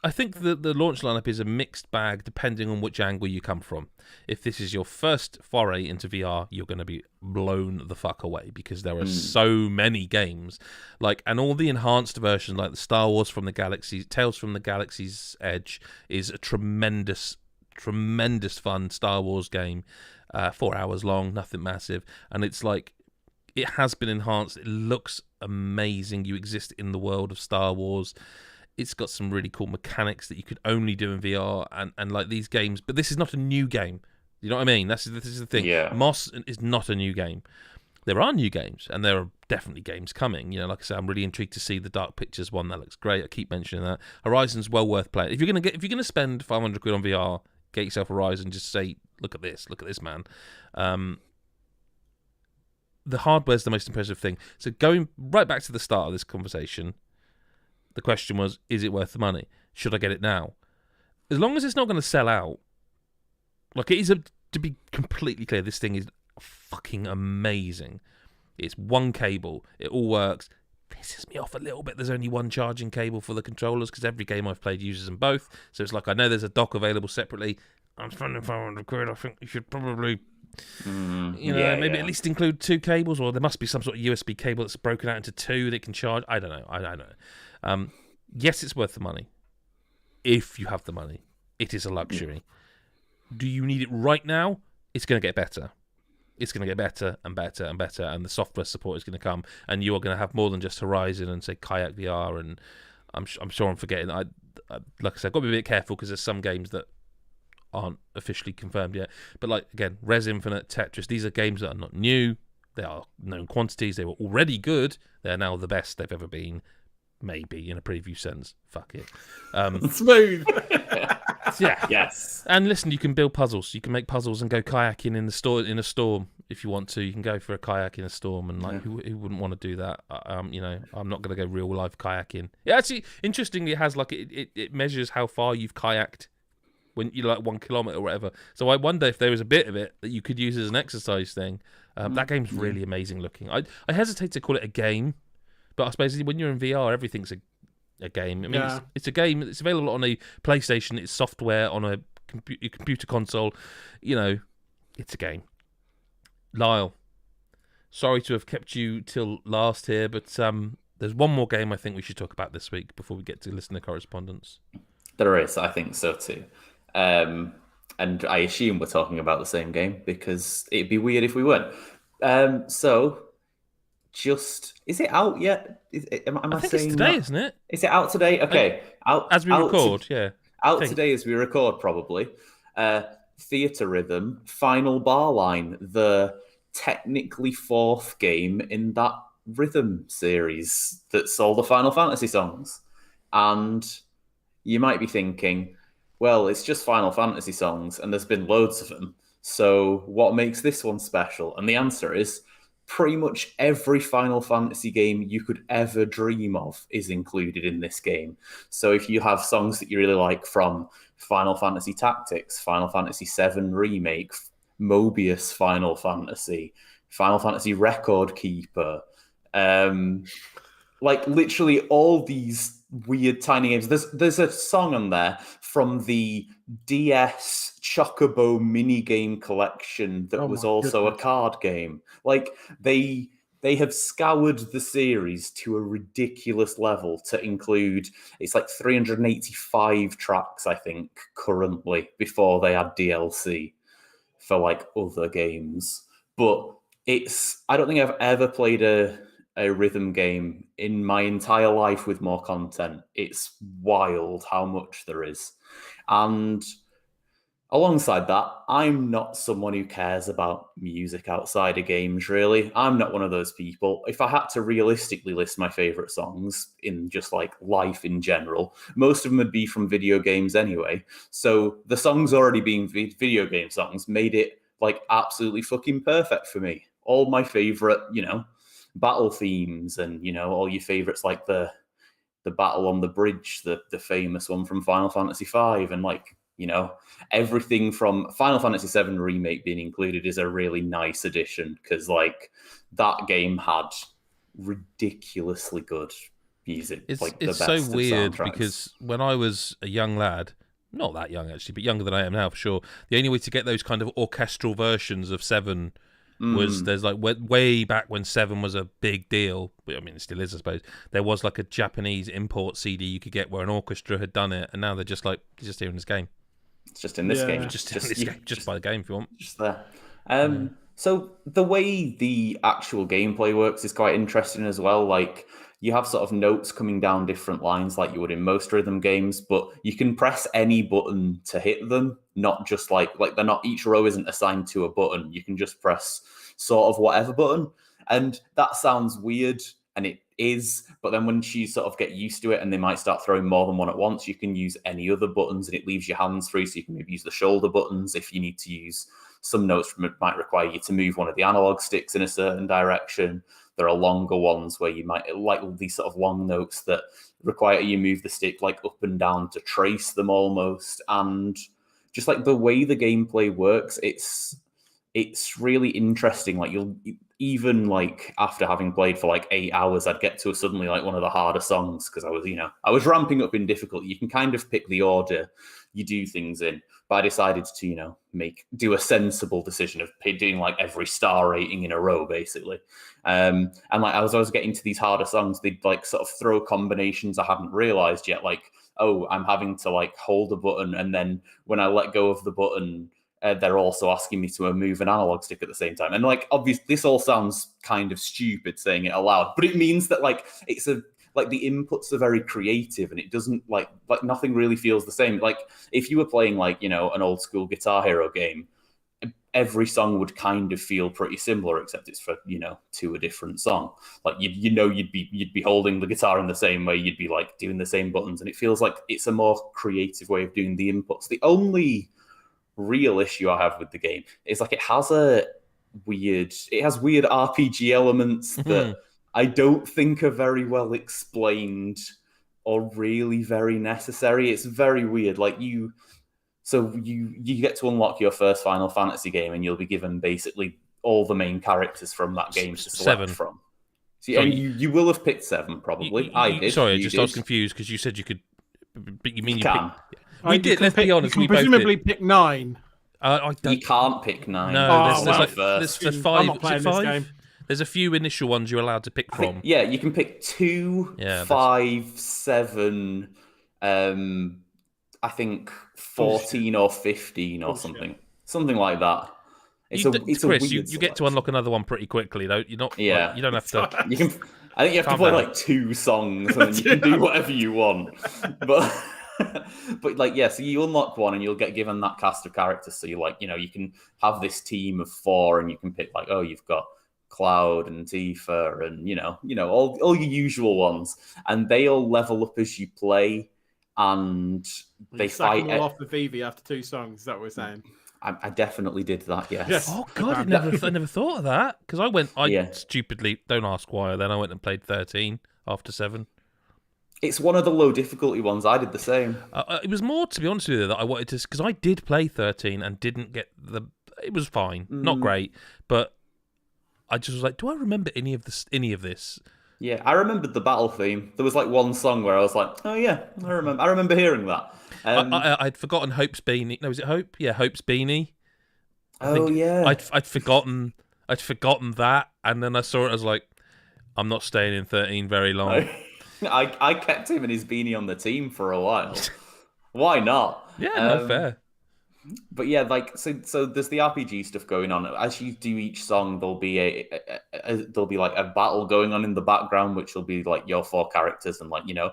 I think the launch lineup is a mixed bag depending on which angle you come from. If this is your first foray into VR, you're going to be blown the fuck away, because there are so many games, and all the enhanced versions, like the Star Wars from the Galaxy, Tales from the Galaxy's Edge is a tremendous fun Star Wars game, 4 hours long, nothing massive, and it's like, it has been enhanced. It looks amazing. You exist in the world of Star Wars. It's got some really cool mechanics that you could only do in VR, and like these games. But this is not a new game. You know what I mean? This is the thing. Yeah. Moss is not a new game. There are new games, and there are definitely games coming. Like I said, I'm really intrigued to see the Dark Pictures one. That looks great. I keep mentioning that. Horizon's well worth playing. If you're gonna spend 500 quid on VR, get yourself Horizon. Just say, look at this, man. The hardware's the most impressive thing. So going right back to the start of this conversation, the question was, is it worth the money? Should I get it now? As long as it's not going to sell out, like it is, to be completely clear, this thing is fucking amazing. It's one cable. It all works. Pisses me off a little bit. There's only one charging cable for the controllers, because every game I've played uses them both. So it's like, I know there's a dock available separately. I'm spending 500 quid. I think you should probably... maybe at least include 2 cables, or there must be some sort of USB cable that's broken out into 2 that can charge. I don't know. Yes, it's worth the money. If you have the money, it is a luxury. Do you need it right now? It's going to get better. It's going to get better and better and better, and the software support is going to come, and you are going to have more than just Horizon and say Kayak VR, and I'm sure I'm forgetting. Like I said, I've got to be a bit careful, because there's some games that aren't officially confirmed yet. But like, again, Res Infinite, Tetris, these are games that are not new. They are known quantities. They were already good. They're now the best they've ever been. Maybe in a preview sense. Fuck it. Smooth. Yeah. Yes. And listen, you can build puzzles. You can make puzzles and go kayaking in a storm if you want to. You can go for a kayak in a storm, and like who wouldn't want to do that? I'm not going to go real life kayaking. Yeah, actually, interestingly, it has like it measures how far you've kayaked when you're like 1 kilometer or whatever. So I wonder if there was a bit of it that you could use as an exercise thing. That game's really amazing looking. I hesitate to call it a game. But I suppose when you're in VR, everything's a game. I mean, it's a game. It's available on a PlayStation. It's software on a computer console. It's a game. Lyle, sorry to have kept you till last here, but there's one more game I think we should talk about this week before we get to listener correspondence. There is. I think so too. And I assume we're talking about the same game because it'd be weird if we weren't. Is it out yet? I think it's today, isn't it? Is it out today? Okay. As we record, yeah. Out today as we record, probably. Theatrhythm, Final Bar Line, the technically fourth game in that rhythm series that's all the Final Fantasy songs. And you might be thinking, well, it's just Final Fantasy songs, and there's been loads of them. So what makes this one special? And the answer is, pretty much every Final Fantasy game you could ever dream of is included in this game. So if you have songs that you really like from Final Fantasy Tactics, Final Fantasy VII Remake, Mobius Final Fantasy Record Keeper, like literally all these weird tiny games. There's a song on there from the DS Chocobo minigame collection that was also a card game. Like they have scoured the series to a ridiculous level to include, it's like 385 tracks, I think, currently, before they add DLC for like other games. But I don't think I've ever played a rhythm game in my entire life with more content. It's wild how much there is. And alongside that, I'm not someone who cares about music outside of games, really. I'm not one of those people. If I had to realistically list my favourite songs in just like life in general, most of them would be from video games anyway. So the songs already being video game songs made it like absolutely fucking perfect for me. All my favourite, battle themes and, all your favourites like the battle on the bridge, the famous one from Final Fantasy V, and like, everything from Final Fantasy VII Remake being included is a really nice addition because like that game had ridiculously good music. It's the so weird because when I was a young lad, not that young actually, but younger than I am now for sure, the only way to get those kind of orchestral versions of Seven was there's like way back when Seven was a big deal. I mean, it still is, I suppose. There was like a Japanese import CD you could get where an orchestra had done it, and now they're just here in this game. It's just in this game. Just buy the game if you want. Just there. So the way the actual gameplay works is quite interesting as well. Like you have sort of notes coming down different lines like you would in most rhythm games, but you can press any button to hit them, not just like they're not, each row isn't assigned to a button. You can just press sort of whatever button. And that sounds weird, and it is, but then once you sort of get used to it and they might start throwing more than one at once, you can use any other buttons and it leaves your hands free, so you can maybe use the shoulder buttons if you need to use some notes from it might require you to move one of the analog sticks in a certain direction. There are longer ones where you might like these sort of long notes that require you move the stick like up and down to trace them almost. And just like the way the gameplay works, it's really interesting. Like you'll even like after having played for like 8 hours, I'd get to suddenly like one of the harder songs because I was ramping up in difficulty. You can kind of pick the order you do things in, but I decided to do a sensible decision of doing like every star rating in a row basically. And like as I was getting to these harder songs, they'd like sort of throw combinations I hadn't realized yet, like, oh, I'm having to like hold a button, and then when I let go of the button, they're also asking me to move an analog stick at the same time. And like, obviously, this all sounds kind of stupid saying it aloud, but it means that like the inputs are very creative, and it doesn't like nothing really feels the same. Like if you were playing like an old school Guitar Hero game, every song would kind of feel pretty similar, except it's for, to a different song. Like you'd be holding the guitar in the same way, you'd be like doing the same buttons, and it feels like it's a more creative way of doing the inputs. The only real issue I have with the game is like it has weird RPG elements that I don't think are very well explained or really very necessary. It's very weird. Like you get to unlock your first Final Fantasy game, and you'll be given basically all the main characters from that game to select from. So, and you will have picked 7 probably. I did. Sorry, I was confused because you said you could. But you mean you can? We did. Let's be honest. You can presumably pick 9. You can't pick 9. No, there's 5. I'm not playing this game. There's a few initial ones you're allowed to pick from. You can pick 2, 5, 7. I think 14 or 15 or something like that. Chris, you get to unlock another one pretty quickly, though. You're not. Yeah, you don't have to. You can. I think you have to play like 2 songs, and then you can do whatever you want. But so you unlock one, and you'll get given that cast of characters. So you can have this team of 4, and you can pick you've got Cloud and Tifa, and all your usual ones, and they all level up as you play. And they fight them all off the Vivi after 2 songs. Is that what we're saying? I definitely did that. Yes. Oh God, I never thought of that because stupidly, don't ask why. Then I went and played 13 after 7. It's one of the low difficulty ones. I did the same. It was more, to be honest with you, that I wanted to, because I did play 13 and didn't get it was fine, not great, but I just was like, do I remember any of this? Yeah, I remembered the battle theme. There was one song where I was like, "Oh yeah, I remember hearing that." I'd forgotten Hope's beanie. No, was it Hope? Yeah, Hope's beanie. Yeah. I'd forgotten that, and then I saw it. I was like, I'm not staying in 13 very long. I kept him and his beanie on the team for a while. Why not? Yeah, fair. But yeah, so there's the RPG stuff going on. As you do each song, there'll be a battle going on in the background, which will be your 4 characters and a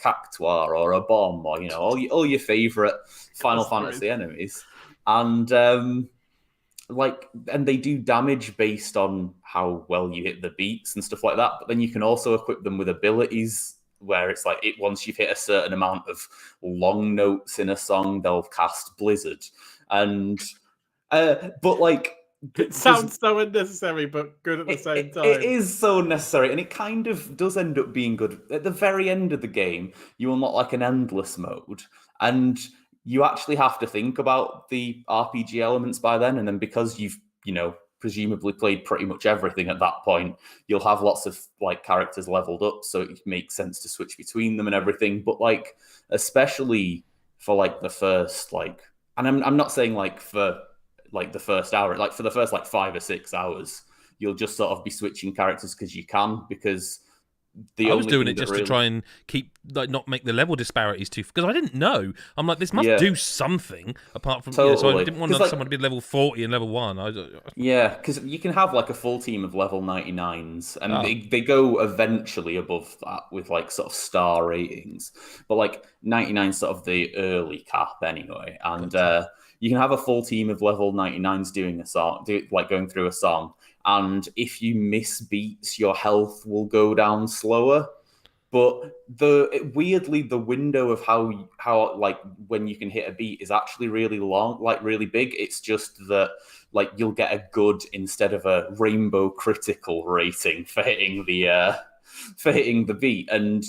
Cactuar or a bomb or all your favorite Final Fantasy enemies, and and they do damage based on how well you hit the beats and stuff like that. But then you can also equip them with abilities, where it's once you've hit a certain amount of long notes in a song, they'll cast Blizzard. And it sounds so unnecessary but good at the same time. It is so necessary, and it kind of does end up being good. At the very end of the game, you unlock an endless mode, and you actually have to think about the RPG elements by then, and then because you've presumably played pretty much everything at that point, you'll have lots of characters leveled up, so it makes sense to switch between them and everything. But especially for the first and I'm not saying for the first hour, for the first 5 or 6 hours, you'll just sort of be switching characters because you can, because I was doing it just to try and keep not make the level disparities too, because I didn't know. I'm like, this must do something apart from so I didn't want someone to be level 40 and level 1. Yeah, because you can have a full team of level 99s, and they go eventually above that with sort of star ratings, but 99 sort of the early cap anyway, and you can have a full team of level 99s doing a song, going through a song. And if you miss beats, your health will go down slower. But weirdly, the window of how when you can hit a beat is actually really long, really big. It's just that you'll get a good instead of a rainbow critical rating for hitting the beat, and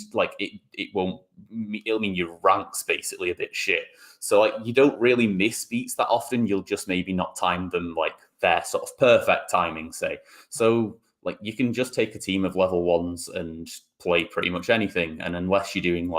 it'll mean your rank's basically a bit shit. So you don't really miss beats that often. You'll just maybe not time them their sort of perfect timing, say. So you can just take a team of level 1s and play pretty much anything, and unless you're doing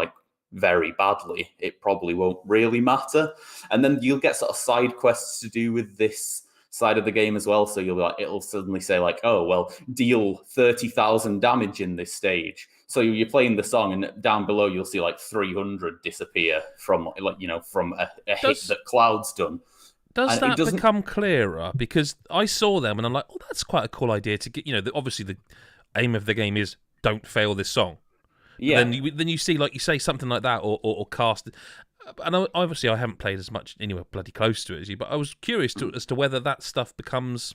very badly, it probably won't really matter. And then you'll get sort of side quests to do with this side of the game as well. So you'll be it'll suddenly say oh well, deal 30,000 damage in this stage. So you're playing the song, and down below you'll see 300 disappear from from a hit that Cloud's done. Does that become clearer? Because I saw them and I'm like, oh, that's quite a cool idea to get. Obviously the aim of the game is don't fail this song. Yeah. Then you see, you say something like that, or cast. and obviously I haven't played as much anywhere bloody close to it as you, but I was curious as to whether that stuff becomes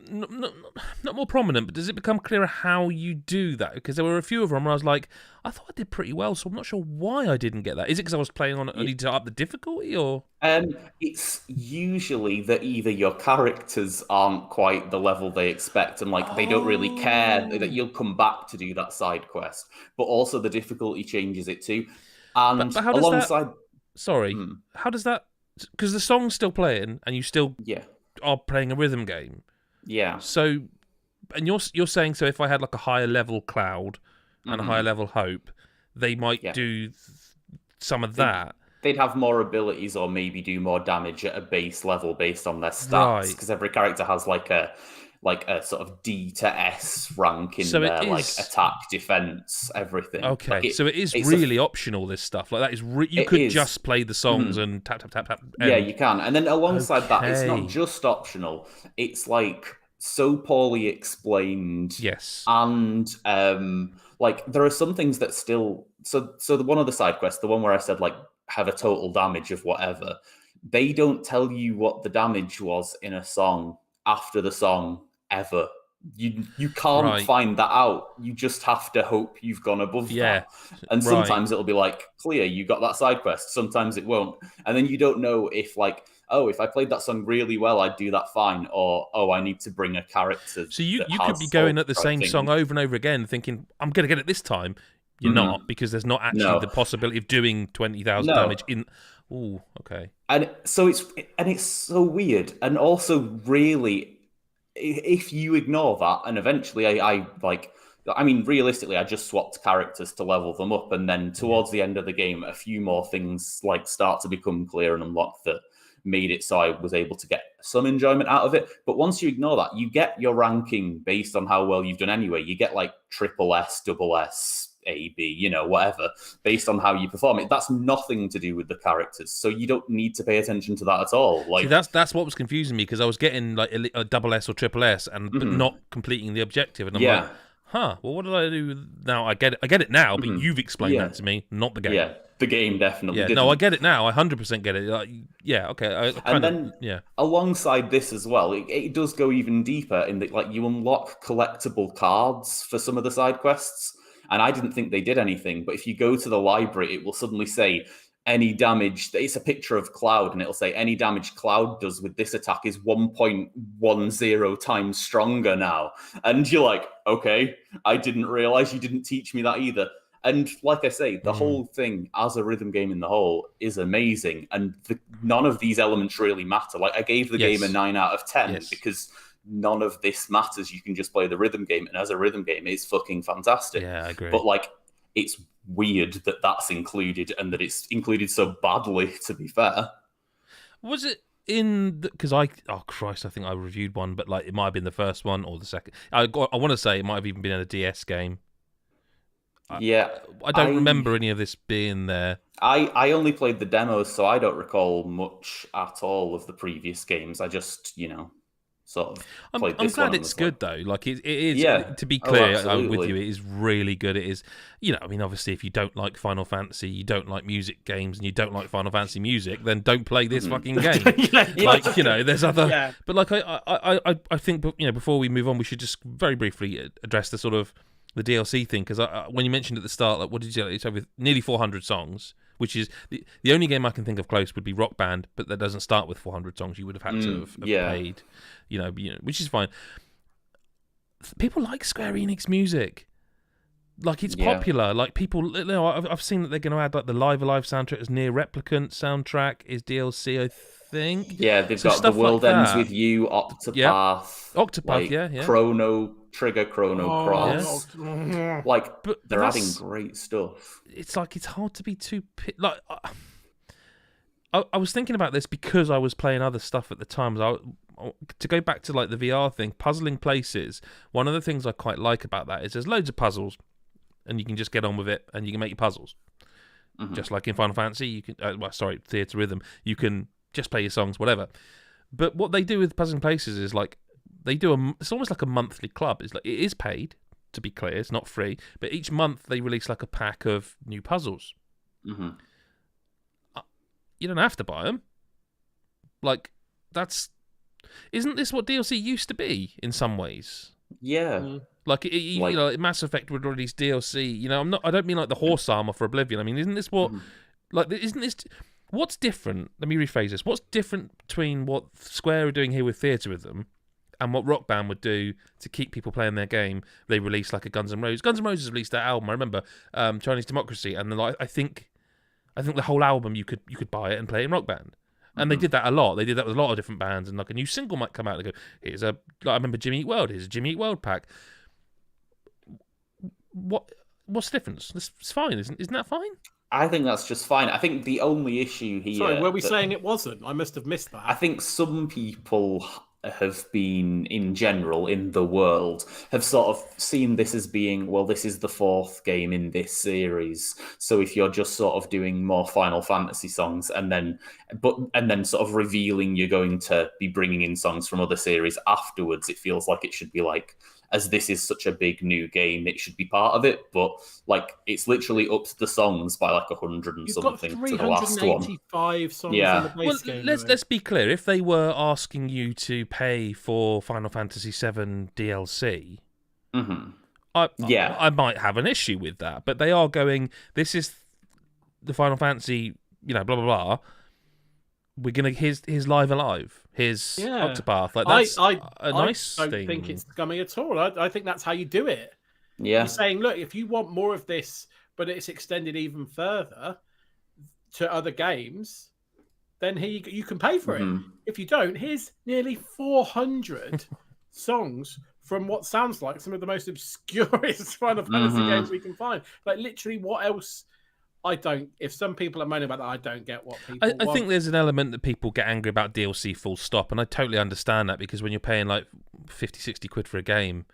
not more prominent, but does it become clearer how you do that? Because there were a few of them where I was like, I thought I did pretty well, so I'm not sure why I didn't get that. Is it because I was playing on it, I need to up the difficulty, or? It's usually that either your characters aren't quite the level they expect, and like they don't really care that you'll come back to do that side quest, but also the difficulty changes it too. And but how does alongside, how does that? Because the song's still playing, and you still are playing a rhythm game. Yeah. So, and you're saying, so if I had like a higher level Cloud and a higher level Hope, they might do some of that. They'd have more abilities or maybe do more damage at a base level based on their stats, because every character has like a sort of D to S rank in their like attack, defense, everything. Okay, like so it is really optional. This stuff like that is you could just play the songs and tap tap tap tap. Yeah, you can. And then alongside that, it's not just optional. It's like so poorly explained. Yes, and like there are some things that still. So one of the side quests, the one where I said like have a total damage of whatever, they don't tell you what the damage was in a song after the song. Ever. You can't find that out. You just have to hope you've gone above that. And sometimes it'll be like, clear, you got that side quest. Sometimes it won't. And then you don't know if like, oh, if I played that song really well, I'd do that fine. Or, oh, I need to bring a character. So you could be going at the same song over and over again thinking, I'm going to get it this time. You're not, because there's not actually the possibility of doing 20,000 damage in... Ooh, okay. And so it's so weird. And also really... If you ignore that, and eventually realistically, I just swapped characters to level them up, and then towards the end of the game, a few more things like start to become clear and unlocked that made it so I was able to get some enjoyment out of it. But once you ignore that, you get your ranking based on how well you've done anyway. You get like triple S, double S, A, B, whatever, based on how you perform it. That's nothing to do with the characters, so you don't need to pay attention to that at all. Like, see, that's what was confusing me, because I was getting like a double S or triple S, and but not completing the objective, and I'm like, well, what did I do now? I get it now, but you've explained that to me, not the game. Yeah, the game definitely didn't. No, I get it now. I 100% get it. Like, okay. Alongside this as well, it does go even deeper in that, like, you unlock collectible cards for some of the side quests. And I didn't think they did anything, but if you go to the library, it will suddenly say any damage. It's a picture of Cloud, and it'll say any damage Cloud does with this attack is 1.10 times stronger now. And you're like, okay, I didn't realize you didn't teach me that either. And like I say, the whole thing as a rhythm game in the whole is amazing. And none of these elements really matter. Like, I gave the game a 9 out of 10 because none of this matters. You can just play the rhythm game, and as a rhythm game, it's fucking fantastic. Yeah, I agree. But like, it's weird that that's included, and that it's included so badly, to be fair. Was it in because I think I reviewed one, but like it might have been the first one or the second. I want to say it might have even been in a DS game. Yeah, I don't remember any of this being there. I only played the demos, so I don't recall much at all of the previous games. I just, sort of played this one. I'm glad it's good, though. Like, it is, to be clear, I'm with you, it is really good. It is, obviously, if you don't like Final Fantasy, you don't like music games, and you don't like Final Fantasy music, then don't play this fucking game. There's other... Yeah. But, like, I think, before we move on, we should just very briefly address the sort of the DLC thing, because when you mentioned at the start, like, what did you say? It's over nearly 400 songs, which is the only game I can think of close would be Rock Band, but that doesn't start with 400 songs. You would have had to have paid, which is fine. People like Square Enix music. Like, it's popular. Like, people, I've seen that they're going to add like the Live Alive soundtrack as Near Replicant soundtrack is DLC, I think. Yeah, they've got The World Ends With You, Octopath, Chrono Cross. But they're adding great stuff. It's like, it's hard to be too... Like, I was thinking about this because I was playing other stuff at the time. To go back to like the VR thing, Puzzling Places, one of the things I quite like about that is there's loads of puzzles, and you can just get on with it, and you can make your puzzles. Just like in Final Fantasy, you can... Theatre Rhythm, you can just play your songs, whatever. But what they do with Puzzling Places is like, they do it's almost like a monthly club. It's like, it is paid, to be clear, it's not free, but each month they release like a pack of new puzzles. You don't have to buy them. Like, isn't this what DLC used to be in some ways? Yeah. Like, you know, Mass Effect would release DLC. You know, I don't mean like the horse armor for Oblivion. I mean, isn't this what, what's different? Let me rephrase this. What's different between what Square are doing here with Theatrhythm and what Rock Band would do to keep people playing their game? They release like a Guns N' Roses. Guns N' Roses released that album. I remember Chinese Democracy, and I think the whole album you could buy it and play it in Rock Band. And they did that a lot. They did that with a lot of different bands, and like a new single might come out and they go, I remember Jimmy Eat World. Here's a Jimmy Eat World pack. What's the difference? It's fine, isn't that fine? I think that's just fine. I think the only issue here... Sorry, were we saying it wasn't? I must have missed that. I think some people have been, in general, in the world, have sort of seen this as being, well, this is the fourth game in this series. So if you're just sort of doing more Final Fantasy songs and then sort of revealing you're going to be bringing in songs from other series afterwards, it feels like it should be like, as this is such a big new game, it should be part of it. But like, it's literally upped the songs by like 100 and something to the last one. 385 songs in the base game. Let's be clear. If they were asking you to pay for Final Fantasy VII DLC, I might have an issue with that. But they are going, this is the Final Fantasy, you know, blah blah blah. We're gonna here's Live Alive. Here's Octopath. Like that's a nice thing. I don't think it's coming at all. I think that's how you do it. Yeah. You're saying, look, if you want more of this, but it's extended even further to other games, then here you can pay for it. If you don't, here's nearly 400 songs from what sounds like some of the most obscurest Final Fantasy games we can find. Like, literally, what else? If some people are moaning about that, I don't get what people want. I think there's an element that people get angry about DLC full stop, and I totally understand that, because when you're paying like 50, 60 quid for a game...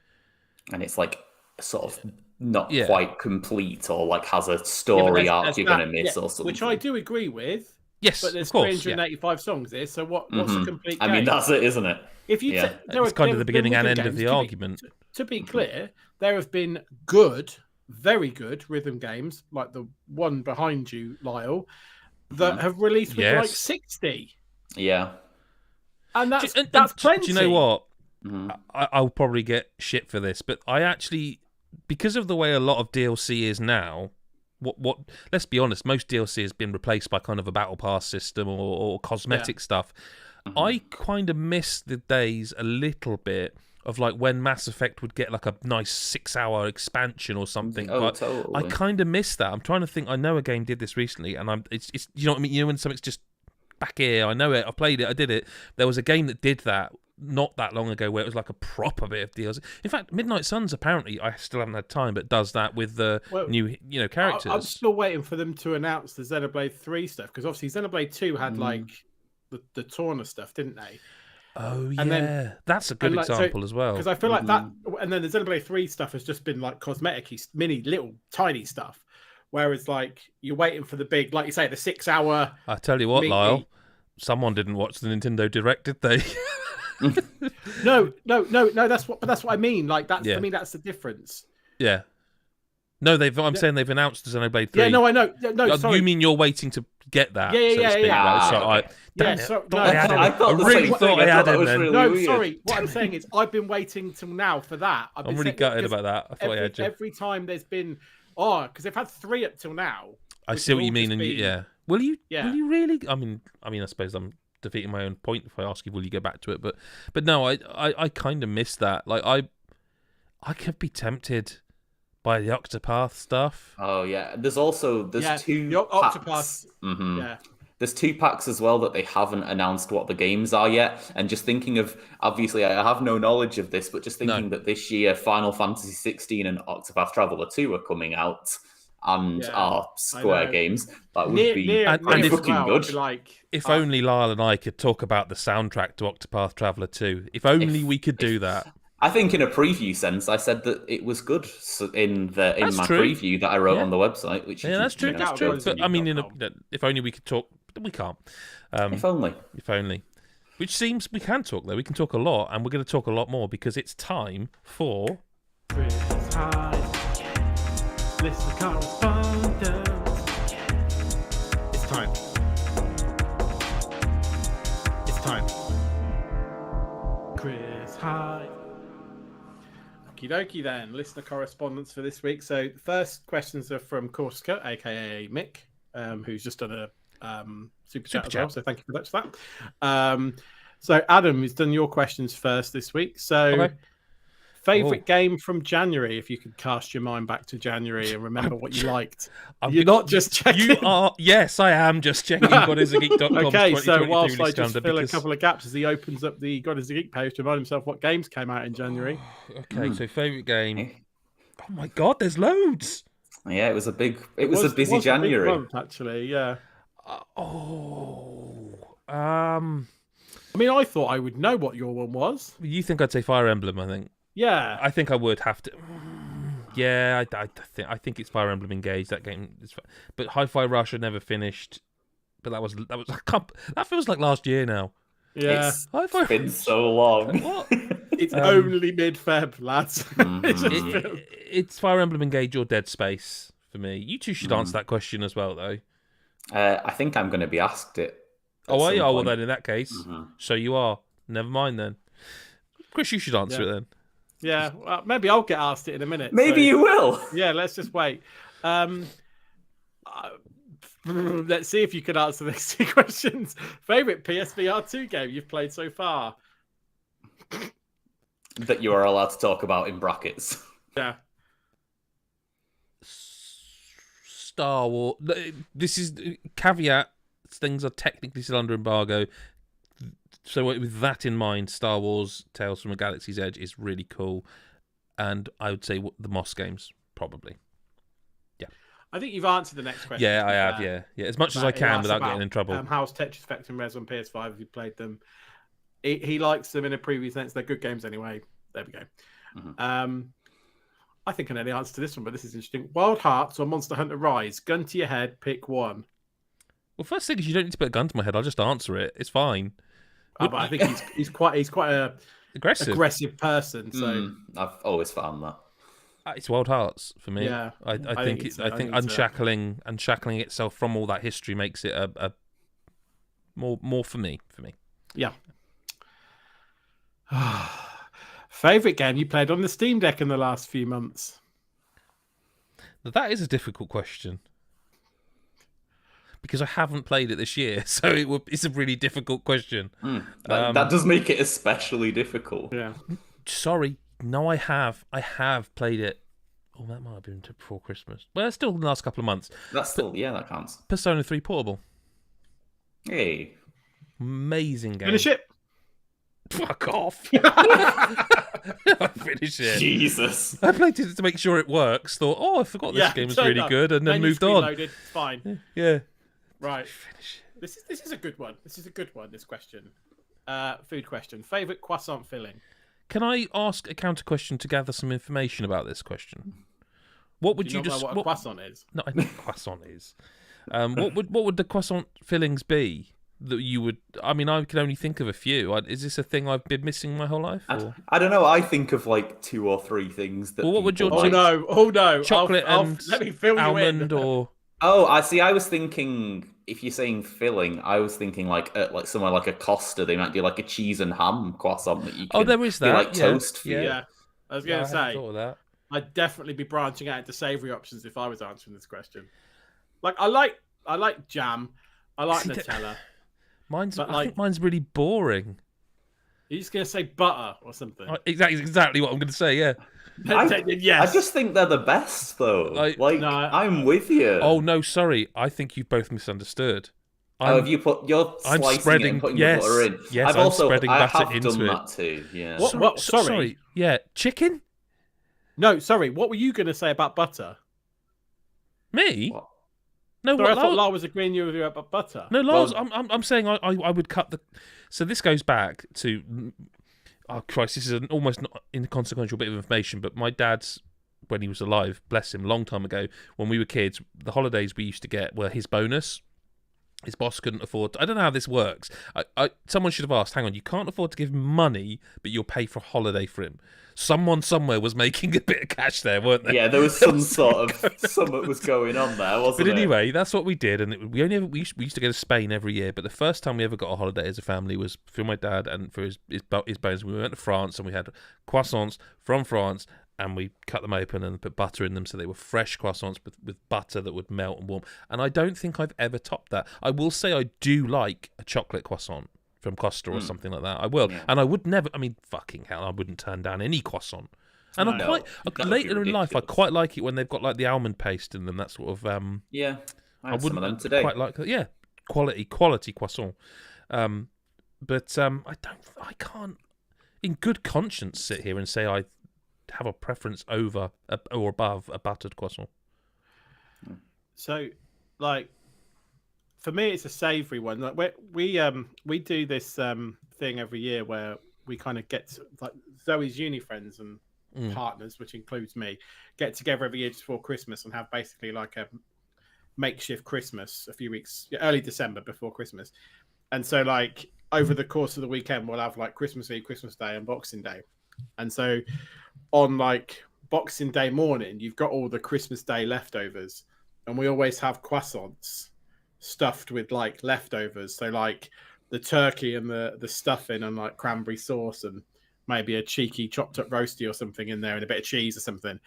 And it's like sort of not quite complete, or like has a story arc you're going to miss or something. Which I do agree with. Yes, but there's of course, 385 songs here, so what's a complete game? I mean, that's it, isn't it? If you it's kind of the beginning and end of the argument. To be clear, there have been good... very good rhythm games, like the one behind you, Lyle, that have released with like 60. Yeah. And that's plenty. Do you know what? I'll probably get shit for this, but I actually, because of the way a lot of DLC is now, what let's be honest, most DLC has been replaced by kind of a battle pass system or cosmetic stuff. I kind of miss the days a little bit of like when Mass Effect would get like a nice 6-hour expansion or something. But totally. I kind of miss that. I'm trying to think. I know a game did this recently, and it's you know what I mean. You know when something's just back here. I know it. I played it. I did it. There was a game that did that not that long ago where it was like a proper bit of DLC. In fact, Midnight Suns apparently, I still haven't had time, but does that with the new characters. I'm still waiting for them to announce the Xenoblade 3 stuff, because obviously Xenoblade 2 had like the Torna stuff, didn't they? Oh, and then, that's a good example as well. Because I feel like that, and then the Xenoblade 3 stuff has just been like cosmetic-y, mini, little, tiny stuff. Whereas, like, you're waiting for the big, like you say, the 6-hour... I tell you what, Lyle, someone didn't watch the Nintendo Direct, did they? No, that's what I mean. Like, for me, that's the difference. Yeah. No, I'm saying they've announced the Xenoblade 3. Yeah, no, I know. No, sorry. You mean you're waiting to get that? Yeah. I really thought I had it then. No, sorry. What I'm saying is I've been waiting till now for that. I'm really gutted about that. I thought I had you. Every time there's been... because they've had 3 up till now. I see what you mean. And Will you really... I mean, I suppose I'm defeating my own point if I ask you, will you go back to it? But no, I kind of miss that. Like, I could be tempted by the Octopath stuff. Oh yeah, there's two Octopath. Yeah, there's 2 packs as well that they haven't announced what the games are yet. And just thinking of, obviously, I have no knowledge of this, but just thinking that this year Final Fantasy 16 and Octopath Traveler 2 are coming out and are Square games, that would be fucking good. If only Lyle and I could talk about the soundtrack to Octopath Traveler 2. If only we could do that. I think in a preview sense, I said that it was good in my preview that I wrote on the website. Which that's true. That's true. But, I mean, if only we could talk, but we can't. If only. If only. Which seems we can talk though. We can talk a lot, and we're going to talk a lot more because it's time for. List of correspondence. It's time. Chris Hyde. Okie dokie then. Listener correspondence for this week. So the first questions are from Corsica, aka Mick, who's just done a super chat as well. So thank you very much for that. So Adam, who's done your questions first this week. So favorite game from January, if you could cast your mind back to January and remember what you liked. You're not just checking. You are. Yes, I am just checking GodIsAGeek.com. Okay, so whilst I just fill a couple of gaps as he opens up the God is a Geek page to remind himself what games came out in January. Okay, so favorite game. Oh my God, there's loads. Yeah, it was a busy January. A big month, actually, yeah. I mean, I thought I would know what your one was. You think I'd say Fire Emblem? I think. Yeah, I think I would have to. Yeah, I think it's Fire Emblem Engage. That game, but Hi-Fi Rush I never finished. But that feels like last year now. Yeah, it's been so long. What? It's only mid-Feb, lads. It's Fire Emblem Engage or Dead Space for me. You two should answer that question as well, though. I think I'm going to be asked it. Oh, are you? Oh, well, then in that case, so you are. Never mind then. Chris, you should answer it then. Yeah, well, maybe I'll get asked it in a minute. Maybe you will. Yeah, let's just wait. Let's see if you can answer these two questions. Favorite PSVR 2 game you've played so far? That you are allowed to talk about in brackets. Yeah. Star Wars. This is caveat. Things are technically still under embargo. So with that in mind, Star Wars Tales from a Galaxy's Edge is really cool. And I would say the Moss games, probably. Yeah. I think you've answered the next question. Yeah, I have, yeah. As much as I can without getting in trouble. How's Tetris Effect and Res on PS5 if you played them? He likes them in a previous sense. They're good games anyway. There we go. I think I know the answer to this one, but this is interesting. Wild Hearts or Monster Hunter Rise? Gun to your head, pick one. Well, first thing is you don't need to put a gun to my head. I'll just answer it. It's fine. But I think he's quite a aggressive person. So I've always found that. It's Wild Hearts for me. Yeah, I think unshackling itself from all that history makes it a more for me. Yeah. Favorite game you played on the Steam Deck in the last few months? That is a difficult question. Because I haven't played it this year, so it's a really difficult question. That does make it especially difficult. Yeah. Sorry, no, I have. I have played it. Oh, that might have been before Christmas. Well, it's still the last couple of months. That counts. Persona 3 Portable. Hey. Amazing game. Finish it. Fuck off. Finish it. Jesus. I played it to make sure it works. Thought, I forgot this game was really good, and then moved on. It's fine. Yeah. Right. Finish it. This is a good one. This question. Food question. Favorite croissant filling? Can I ask a counter question to gather some information about this question? What would you just? What a croissant is? No, I know what croissant is. What would the croissant fillings be that you would? I mean, I can only think of a few. Is this a thing I've been missing my whole life? I don't know. I think of like 2 or 3 things that. Well, what would your? Oh no! Chocolate and let me fill almond you in. or. Oh, I see. I was thinking, if you're saying filling, I was thinking like somewhere like a Costa, they might do like a cheese and ham croissant that you can. Oh, there is that. Like toast for you. Yeah, I was going to say. Thought of that. I'd definitely be branching out into savoury options if I was answering this question. Like I like jam, I like Nutella. I think mine's really boring. Are you just going to say butter or something? Exactly what I'm going to say. Yeah. Yes. I just think they're the best, though. I'm with you. Oh no, sorry. I think you've both misunderstood. Have you put? You're slicing it and putting the butter in. Yes, I have into done it. that too. Yeah. What? Sorry. Yeah, chicken. No, sorry. What were you going to say about butter? Me? What? No, sorry, I thought Lar was agreeing with you about butter. No, Lars, I'm saying I would cut the. So this goes back to. Oh Christ! This is an almost not inconsequential bit of information, but my dad's, when he was alive, bless him, a long time ago, when we were kids, the holidays we used to get were his bonus. his boss couldn't afford. I don't know how this works. Someone should have asked. Hang on, you can't afford to give him money, but you'll pay for a holiday for him. Someone somewhere was making a bit of cash there, weren't they? Yeah, there was some sort of something was going on there, wasn't it? But anyway, that's what we did, and we used to go to Spain every year. But the first time we ever got a holiday as a family was for my dad and for his bones. We went to France and we had croissants from France. And we cut them open and put butter in them, so they were fresh croissants with butter that would melt and warm. And I don't think I've ever topped that. I will say I do like a chocolate croissant from Costa or something like that. I will. Yeah. And I would never, I mean, fucking hell, I wouldn't turn down any croissant. And later in life, I quite like it when they've got like the almond paste in them. That sort of yeah, I had some of them today. Quite like that. Yeah, quality croissant. But I can't, in good conscience, sit here and say I have a preference over or above a buttered croissant. So, like, for me, it's a savoury one. Like we do this thing every year where we kind of get like Zoe's uni friends and partners, which includes me, get together every year just before Christmas and have basically like a makeshift Christmas a few weeks, early December before Christmas. And so, like, over the course of the weekend, we'll have like Christmas Eve, Christmas Day, and Boxing Day. And so on like Boxing Day morning, you've got all the Christmas Day leftovers, and we always have croissants stuffed with like leftovers. So like the turkey and the stuffing and like cranberry sauce and maybe a cheeky chopped up roasty or something in there and a bit of cheese or something.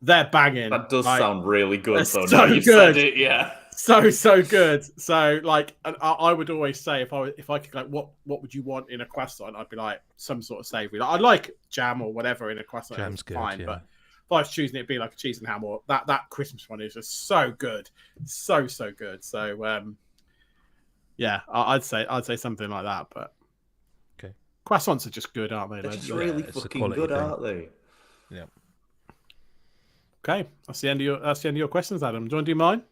They're banging. That does sound really good. So good. Said it, yeah. So good. So like, I would always say if I could like, what would you want in a croissant? I'd be like some sort of savoury. Like, I'd like jam or whatever in a croissant. Jam's good, fine, yeah. But if I was choosing it, it'd be like a cheese and ham or that Christmas one is just so good, so good. So yeah, I'd say something like that. But okay, croissants are just good, aren't they? They're just really fucking good, aren't they? Yeah. Okay, that's the end of your questions, Adam. Do you want to do mine?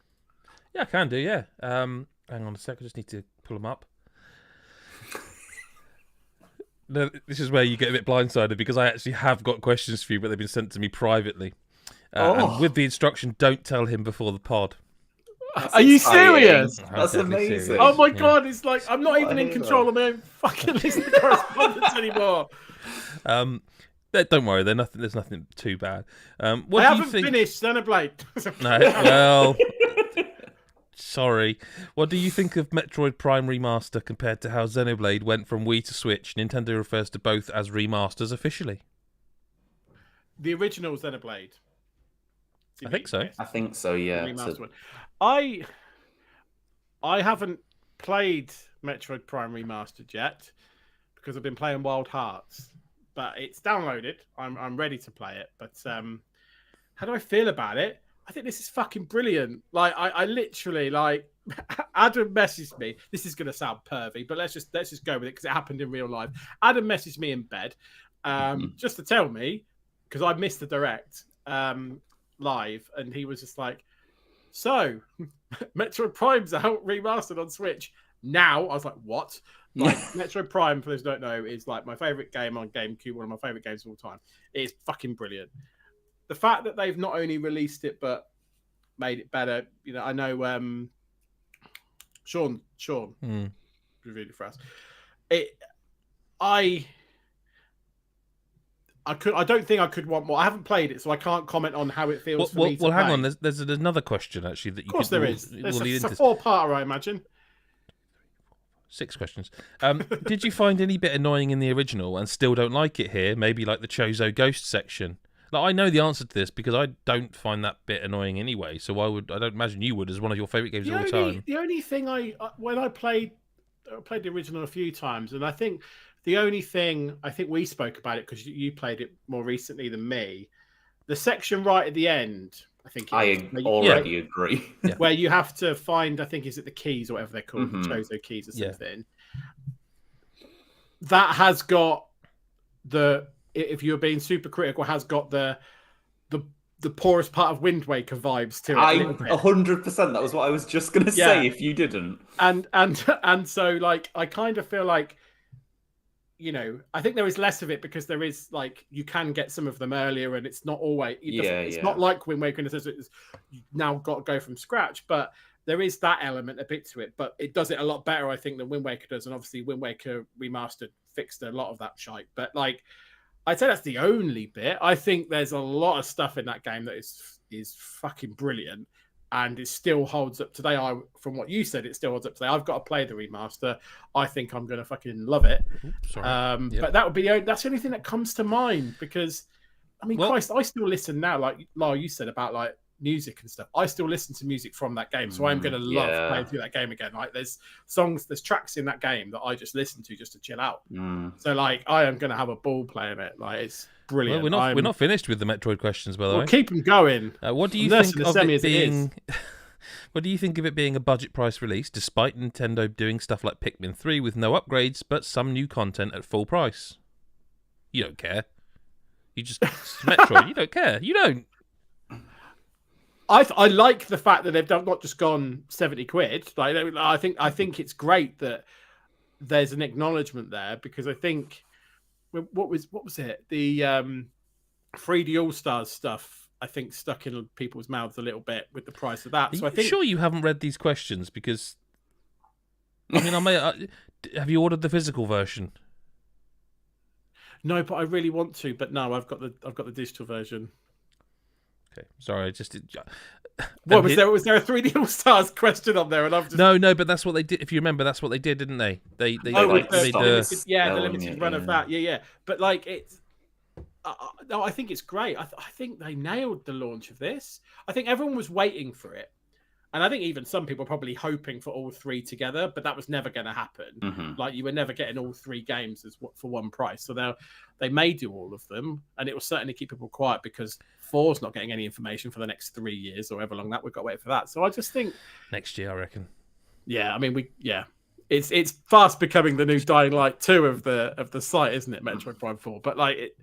Yeah, I can do, yeah. Hang on a sec, I just need to pull them up. No, this is where you get a bit blindsided because I actually have got questions for you, but they've been sent to me privately. And with the instruction, don't tell him before the pod. Are you serious? That's amazing. Serious. Oh my God, it's like I'm not even in control of my own fucking list of correspondence anymore. Don't worry, there's nothing too bad. What I do you haven't think... finished Xenoblade. No, well... Sorry. What do you think of Metroid Prime Remaster compared to how Xenoblade went from Wii to Switch? Nintendo refers to both as remasters officially. The original Xenoblade. I think so. I think so, yeah. Remastered one. I haven't played Metroid Prime Remastered yet because I've been playing Wild Hearts. But it's downloaded. I'm ready to play it. But how do I feel about it? I think this is fucking brilliant. Like I literally like Adam messaged me. This is gonna sound pervy, but let's just go with it because it happened in real life. Adam messaged me in bed just to tell me because I missed the direct live, and he was just like, "So, Metroid Prime's out remastered on Switch now." I was like, "What?" Like Metroid Prime, for those who don't know, is like my favorite game on GameCube, one of my favorite games of all time. It is fucking brilliant. The fact that they've not only released it but made it better, you know, I know Sean reviewed it for us. I don't think I could want more. I haven't played it, so I can't comment on how it feels for me to play. Hang on. There's another question actually that you. Of course, there is. It's a four-parter, I imagine. 6 questions. Did you find any bit annoying in the original and still don't like it here? Maybe like the Chozo Ghost section. Like, I know the answer to this because I don't find that bit annoying anyway. So I don't imagine you would as one of your favourite games of all time. The only thing when I played the original a few times, and I think the only thing I think we spoke about it because you played it more recently than me. The section right at the end, I think I already agree. Where you have to find, I think, is it the keys or whatever they're called, the Chozo keys or something. Yeah. That has got if you're being super critical, has got the poorest part of Wind Waker vibes to it. 100%. That was what I was just gonna say. If you didn't, and so like I kind of feel like, you know, I think there is less of it because there is like you can get some of them earlier, and it's not always. It's not like Wind Waker in the sense that you now got to go from scratch. But there is that element a bit to it, but it does it a lot better, I think, than Wind Waker does. And obviously, Wind Waker Remastered fixed a lot of that shite. But like, I'd say that's the only bit. I think there's a lot of stuff in that game that is fucking brilliant, and it still holds up today. From what you said, it still holds up today. I've got to play the remaster. I think I'm gonna fucking love it. But that would be that's the only thing that comes to mind, because I mean, Christ, I still listen now. Like Lyle, you said about like music and stuff. I still listen to music from that game, so I'm gonna love playing through that game again. Like there's tracks in that game that I just listen to just to chill out. So like I am gonna have a ball playing it. Like it's brilliant. Well, we're not finished with the Metroid questions, by the way. Keep them going. What do you think of it being? What do you think of it being a budget price release, despite Nintendo doing stuff like Pikmin 3 with no upgrades, but some new content at full price? You don't care. You just Metroid. You don't care. You don't. I like the fact that they've not just gone 70 quid. Like I think it's great that there's an acknowledgement there, because I think what was it, the 3D All Stars stuff, I think stuck in people's mouths a little bit with the price of that. So I think, sure you haven't read these questions, because I mean, have you ordered the physical version? No, but I really want to. But no, I've got the digital version. Okay, sorry, Was there a 3D All Stars question on there? And I've just... No, but that's what they did. If you remember, that's what they did, didn't they? They the limited run of that. Yeah. But like it's, no, I think it's great. I think they nailed the launch of this. I think everyone was waiting for it, and I think even some people were probably hoping for all three together, but that was never going to happen. Like you were never getting all three games for one price. So they may do all of them, and it will certainly keep people quiet, because 4's not getting any information for the next 3 years or however long that we've got to wait for that. So I just think next year, I reckon. Yeah, I mean it's fast becoming the new Dying Light 2 of the site, isn't it? Metroid Prime 4, but like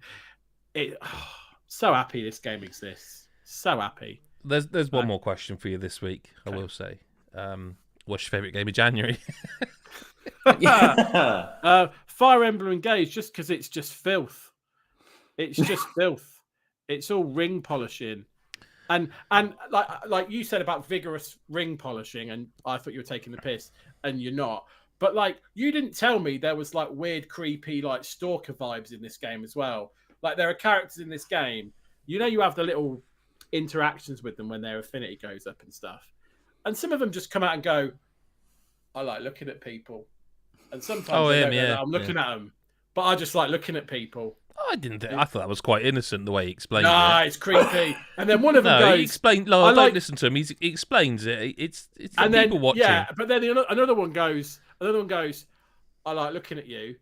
so happy this game exists. So happy. There's one more question for you this week. Okay. I will say, what's your favourite game of January? Fire Emblem Engage, just because it's just filth. It's just filth. It's all ring polishing, and like you said about vigorous ring polishing, and I thought you were taking the piss, and you're not. But like you didn't tell me there was like weird, creepy, like stalker vibes in this game as well. Like there are characters in this game. You know, you have the little interactions with them when their affinity goes up and stuff, and some of them just come out and go, I like looking at people, and sometimes I'm looking at them, but I just like looking at people. I didn't think. I thought that was quite innocent the way he explained it. It's creepy. And then one of them goes. He explained. Don't listen to him. He explains it. It's and then, people watching. Yeah, but then another one goes. I like looking at you.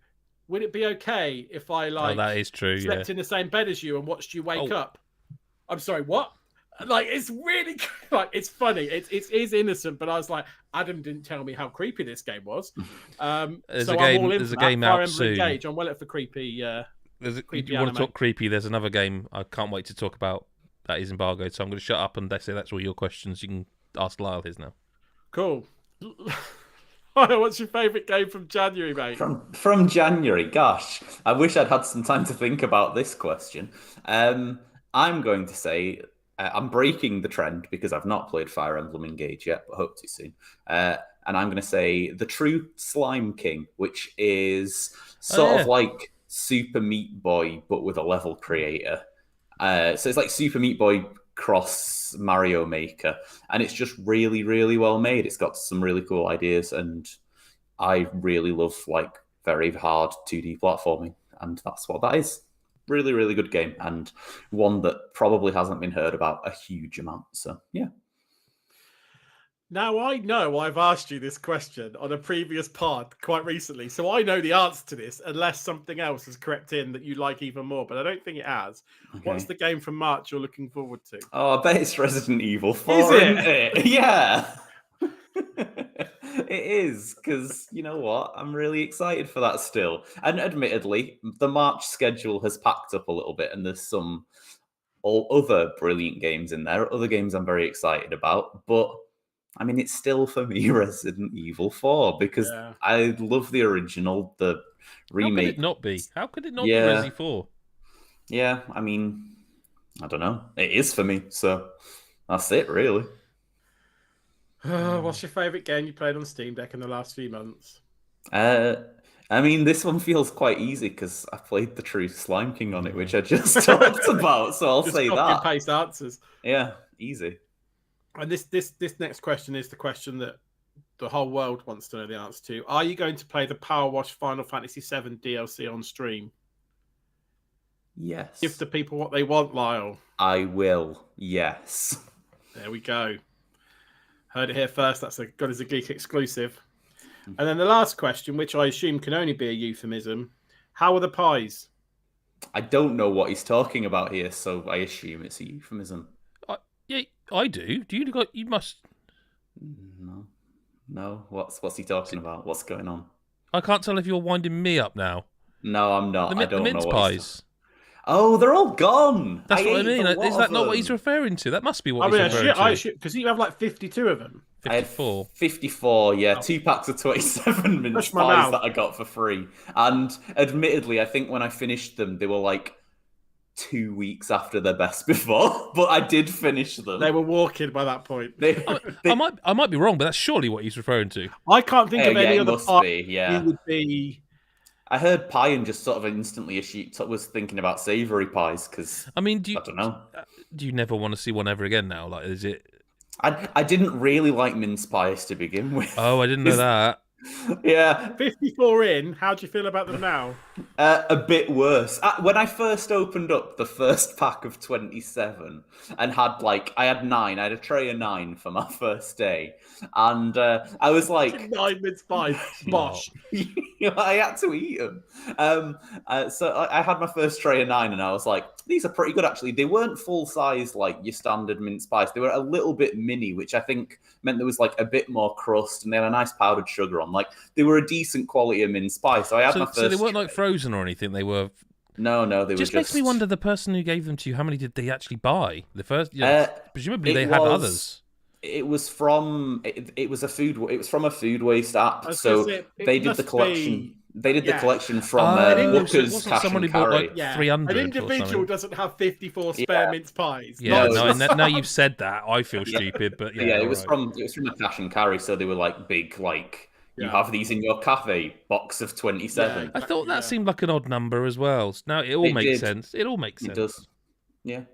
Would it be okay if I that is true. Slept in the same bed as you and watched you wake up? I'm sorry. What? Like it's really like it's funny. It is innocent, but I was like, Adam didn't tell me how creepy this game was. There's a game out soon. Engage. I'm well up for creepy. If you want to talk creepy, there's another game I can't wait to talk about that is embargoed, so I'm going to shut up and say that's all your questions. You can ask Lyle his now. Cool. What's your favourite game from January, mate? From January, gosh, I wish I'd had some time to think about this question. I'm going to say I'm breaking the trend because I've not played Fire Emblem Engage yet, but hope to soon. And I'm going to say The True Slime King, which is sort of like Super Meat Boy, but with a level creator. So it's like Super Meat Boy cross Mario Maker, and it's just really, really well made. It's got some really cool ideas, and I really love like very hard 2D platforming, and that's what that is. Really, really good game, and one that probably hasn't been heard about a huge amount. So yeah. Now, I know I've asked you this question on a previous pod quite recently, so I know the answer to this, unless something else has crept in that you like even more, but I don't think it has. Okay. What's the game from March you're looking forward to? Oh, I bet it's Resident Evil 4, is isn't it? Yeah. It is, because you know what? I'm really excited for that still. And admittedly, the March schedule has packed up a little bit, and there's some other brilliant games in there, other games I'm very excited about, but I mean, it's still, for me, Resident Evil 4, because I love the original, the remake. How could it not be? How could it not be Resi 4? Yeah, I mean, I don't know. It is for me, so that's it, really. What's your favourite game you played on Steam Deck in the last few months? I mean, this one feels quite easy because I played the True Slime King on it, which I just talked about. So I'll say copy that. and paste answers. Yeah, easy. And this next question is the question that the whole world wants to know the answer to. Are you going to play the Power Wash Final Fantasy VII DLC on stream? Yes. Give the people what they want, Lyle. I will. Yes. There we go. Heard it here first. That's a God is a Geek exclusive. And then the last question, which I assume can only be a euphemism. How are the pies? I don't know what he's talking about here, so I assume it's a euphemism. Yeah, I do. Do you got? You must. No. What's he talking about? What's going on? I can't tell if you're winding me up now. No, I'm not. I don't the know mince what pies. Oh, they're all gone. That's what I mean. Is that not what he's referring to? That must be what he's referring to. I should, because you have like 52 of them. 54. 54, yeah. 2 packs of 27 mince pies that I got for free. And admittedly, I think when I finished them, they were like 2 weeks after their best before. But I did finish them. They were walking by that point. I might be wrong, but that's surely what he's referring to. I can't think of any other pie. Yeah. Would be. I heard pie and just sort of instantly was thinking about savoury pies because I mean, I don't know. Do you never want to see one ever again now? Like, is it? I didn't really like mince pies to begin with. Oh, I didn't know that. Yeah. 54 in. How do you feel about them now? A bit worse. When I first opened up the first pack of 27 and I had 9. I had a tray of 9 for my first day. And I was like... 9 mince pies. Bosh. I had to eat them. So I had my first tray of 9 and I was like, these are pretty good actually. They weren't full size like your standard mince pies. They were a little bit mini, which I think meant there was like a bit more crust and they had a nice powdered sugar on. Like they were a decent quality of mince pie. So I had my first. So they weren't like frozen or anything. They were. No, they were just. Just makes me wonder the person who gave them to you. How many did they actually buy? The first, presumably they had others. It was from it was from a food waste app. So they did the collection. They did the collection from Booker's Cash and Carry. Like 300 An individual doesn't have 54 spare mince pies. Yeah, now you've said that, I feel stupid, but yeah. It was from a Cash and Carry, so they were like big, like you have these in your cafe, box of 27. I thought that seemed like an odd number as well. Now it all makes sense. It all makes sense. It does. Yeah.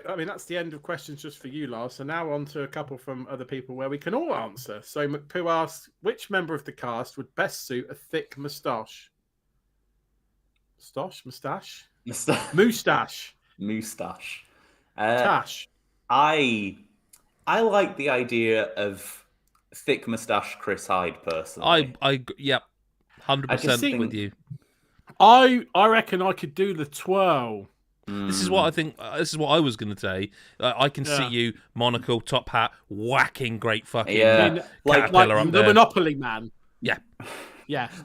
I mean, that's the end of questions just for you, Lars. So now on to a couple from other people where we can all answer. So McPoo asks, which member of the cast would best suit a thick moustache? Moustache? Tash. I like the idea of thick moustache Chris Hyde personally. 100% with you. I reckon I could do the twirl. This is what I think. This is what I was going to say. I can see you, monocle, top hat, whacking great fucking caterpillar up the there. Monopoly man. Yeah.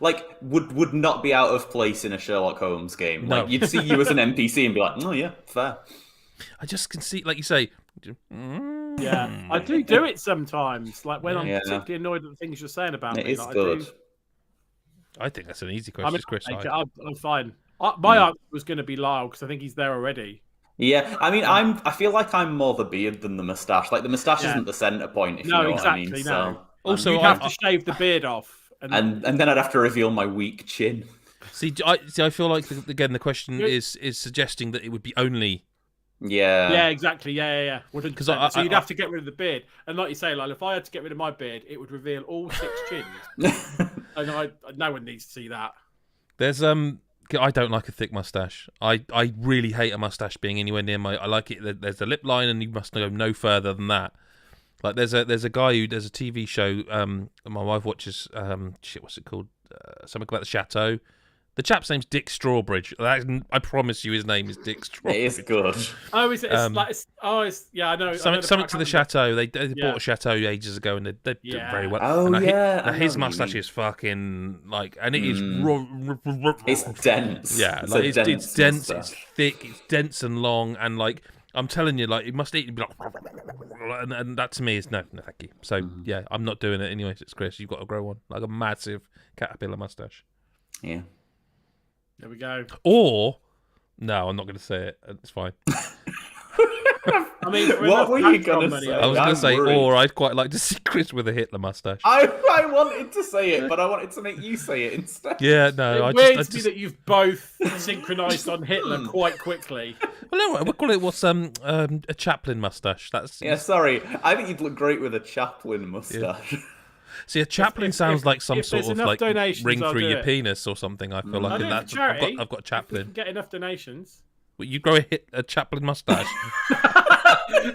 Like would not be out of place in a Sherlock Holmes game. No. Like you'd see you as an NPC and be like, oh yeah, fair. I just can see, like you say. Yeah, I do it sometimes. Like when I'm particularly annoyed at the things you're saying about me. It's good. I think that's an easy question, Chris. I'm fine. My answer was going to be Lyle because I think he's there already. Yeah, I mean, I feel like I'm more the beard than the moustache. Like the moustache isn't the center point. If you know what I mean. So, also, you'd have to shave the beard off, and then I'd have to reveal my weak chin. See, I feel like again the question is suggesting that it would be only. Yeah, exactly. Yeah. Because so you'd have to get rid of the beard, and like you say, like if I had to get rid of my beard, it would reveal all 6 chins, and no one needs to see that. There's I don't like a thick mustache. I really hate a mustache being anywhere near my. I like it. There's a lip line, and you must go no further than that. Like there's a guy who does a TV show. My wife watches. What's it called? Something about the chateau. The chap's name's Dick Strawbridge. I promise you, his name is Dick Strawbridge. It is good. Oh, is it? I know. Something to the chateau. They bought a chateau ages ago, and they did very well. Oh, and his mustache is fucking and it is. It's dense. Yeah, like it's dense. It's thick. It's dense and long, and like I'm telling you, like it must eat. And that to me is no, thank you. So yeah, I'm not doing it anyway. It's Chris. You've got to grow one, like a massive caterpillar mustache. Yeah. There we go. Or, no, I'm not going to say it. It's fine. I mean, what were you going to say? I was going to say, or I'd quite like to see Chris with a Hitler mustache. I wanted to say it, but I wanted to make you say it instead. Yeah, no. It weirds me that you've both synchronised on Hitler quite quickly. Well, no, we'll call it what's a Chaplin mustache. That's sorry. I think you'd look great with a Chaplin mustache. Yeah. See, a Chaplin sounds like some sort of like ring through your it. penis or something. I feel like in that. I've got Chaplin. If we can get enough donations. Well, you grow a Chaplin mustache.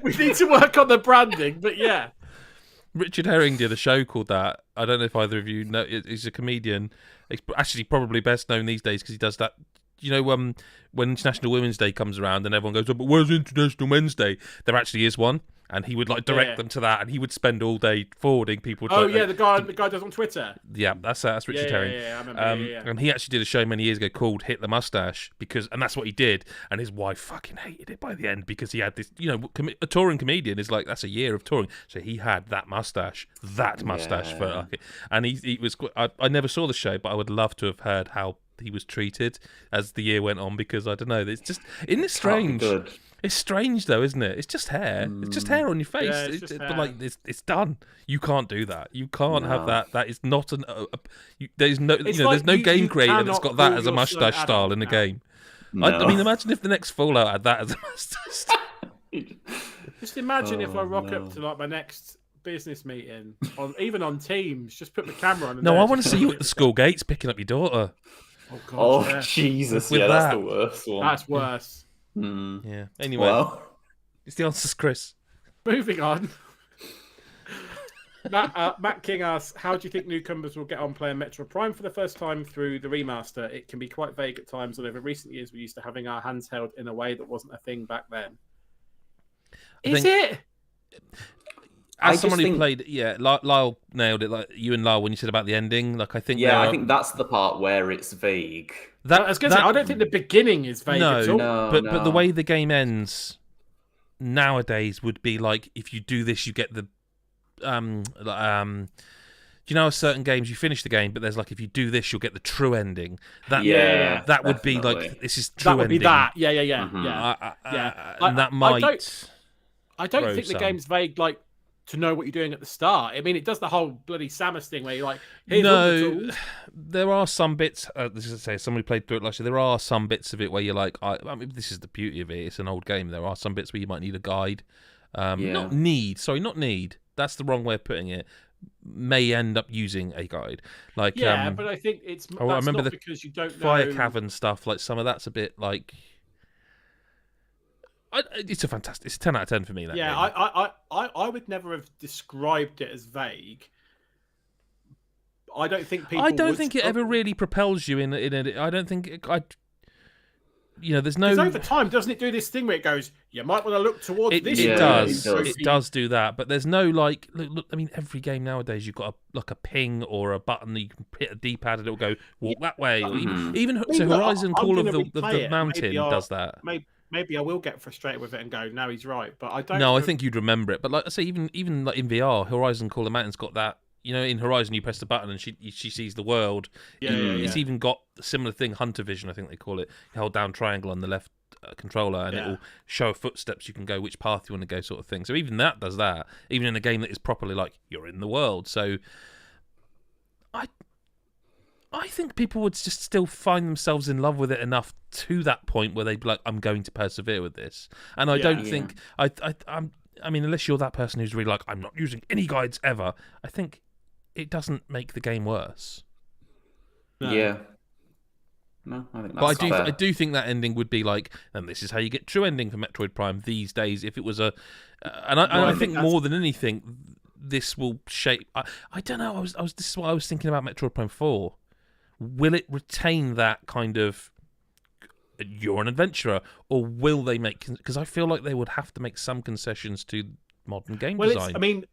We need to work on the branding, but yeah. Richard Herring did a show called that. I don't know if either of you know. He's a comedian. He's actually probably best known these days because he does that. You know, when International Women's Day comes around and everyone goes, oh, but where's International Men's Day? There actually is one. And he would like direct them to that, and he would spend all day forwarding people. Oh yeah, the guy does on Twitter. Yeah, that's Richard Herring. Yeah, I remember. And he actually did a show many years ago called Hitler Mustache and that's what he did. And his wife fucking hated it by the end because he had this. You know, a touring comedian is like that's a year of touring, so he had that mustache for. And he was. I never saw the show, but I would love to have heard how he was treated as the year went on because I don't know. It's just isn't it strange? It's strange though, isn't it? It's just hair. It's just hair on your face. Yeah, but like it's done. You can't do that. You can't have that. That is not an. There's no. There's no game creator that's got that as a mustache style in the game. No. I mean, imagine if the next Fallout had that as a mustache style. Just imagine if I rock up to like my next business meeting, even on Teams, just put the camera on. No, I want to see you at the school gates picking up your daughter. Oh God! Jesus! Yeah, that's the worst one. That's worse. Yeah. Anyway, it's the answer's Chris. Moving on. Matt King asks, how do you think newcomers will get on playing Metroid Prime for the first time through the remaster? It can be quite vague at times, and over recent years we're used to having our hands held in a way that wasn't a thing back then. Is it? As someone who played, Lyle nailed it. Like you and Lyle, when you said about the ending, like I think, I think that's the part where it's vague. I was going to say, I don't think the beginning is vague at all. But the way the game ends nowadays would be like if you do this, you get the you know, certain games you finish the game, but there's like if you do this, you'll get the true ending. That would be like this is true ending. That would be that. Yeah. And that might. I don't think the game's vague. Like. To know what you're doing at the start. I mean, it does the whole bloody Samus thing where you're like, here's all the tools. There are some bits, this is to say, somebody played through it last year, there are some bits of it where you're like, I mean, this is the beauty of it, it's an old game, there are some bits where you might need a guide. Not need, that's the wrong way of putting it, may end up using a guide. Like, but I think it's I remember not because you don't know... Fire Cavern stuff, like some of that's a bit like... It's a 10 out of 10 for me. That game. I would never have described it as vague. I don't think people. I don't think it ever really propels you in a. I don't think there's no. Because over time, doesn't it do this thing where it goes? You might want to look towards this. It does. It does do that, but there's no like. Look, I mean, every game nowadays you've got a ping or a button that you can hit a D-pad and it'll go walk that way. Or even Horizon Call of the Mountain does that. Maybe I will get frustrated with it and go, no, he's right. But I don't. No, I think you'd remember it. But like I say, even like in VR, Horizon Call of the Mountain's got that. You know, in Horizon, you press the button and she sees the world. It's even got a similar thing, Hunter Vision, I think they call it. You hold down triangle on the left controller and it will show footsteps. You can go which path you want to go, sort of thing. So even that does that. Even in a game that is properly like you're in the world. So I think people would just still find themselves in love with it enough to that point where they'd be like, I'm going to persevere with this. And I don't think I mean, unless you're that person who's really like, I'm not using any guides ever, I think it doesn't make the game worse. No. Yeah. No, I think that's fair. I do think that ending would be like, and this is how you get true ending for Metroid Prime these days. If it was I think more than anything, this will shape. I don't know. This is what I was thinking about Metroid Prime 4. Will it retain that kind of you're an adventurer, or will they make? Because I feel like they would have to make some concessions to modern game design. I mean,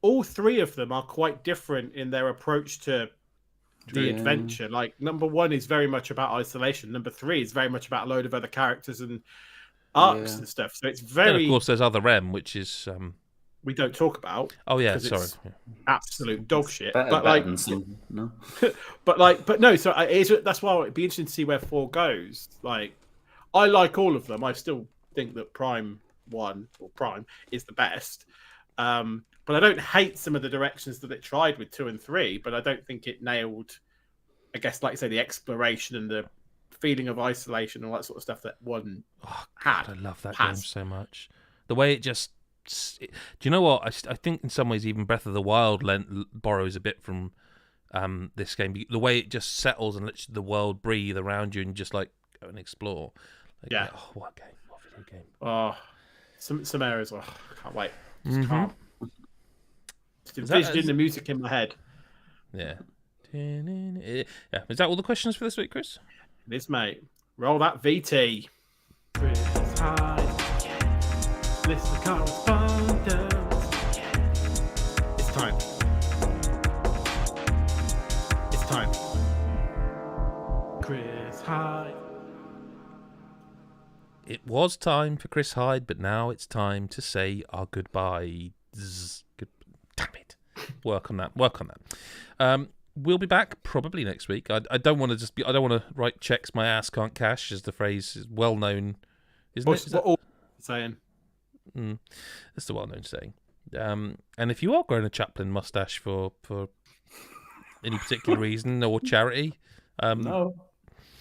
all three of them are quite different in their approach to the adventure. Like number 1 is very much about isolation. Number 3 is very much about a load of other characters and arcs and stuff. So it's very. And of course, there's Other M, which is. We don't talk about. Oh yeah, sorry. Absolute dog shit. But no. So that's why it'd be interesting to see where 4 goes. Like, I like all of them. I still think that Prime 1 or Prime is the best. But I don't hate some of the directions that it tried with 2 and 3, but I don't think it nailed, I guess, like you say, the exploration and the feeling of isolation and all that sort of stuff that 1 had. I love that game so much. The way it just... do you know what? I think in some ways even Breath of the Wild borrows a bit from this game. The way it just settles and lets the world breathe around you and just like go and explore. Like, oh, what a game. What a video game. Oh, some areas. Oh, I can't wait. Can't. Just envisioning the music in my head. Yeah. Yeah. Is that all the questions for this week, Chris? It is, mate. Roll that VT. Chris Hyde. Yeah. Listen to correspondence. Yeah. It's time. It's time. Chris Hyde. It was time for Chris Hyde, but now it's time to say our goodbyes. Damn it. Work on that. We'll be back probably next week. I don't want to I don't want to write checks my ass can't cash, as the phrase is well known, isn't it? What saying? It's the well known saying. And if you are growing a Chaplin mustache for any particular reason or charity, no,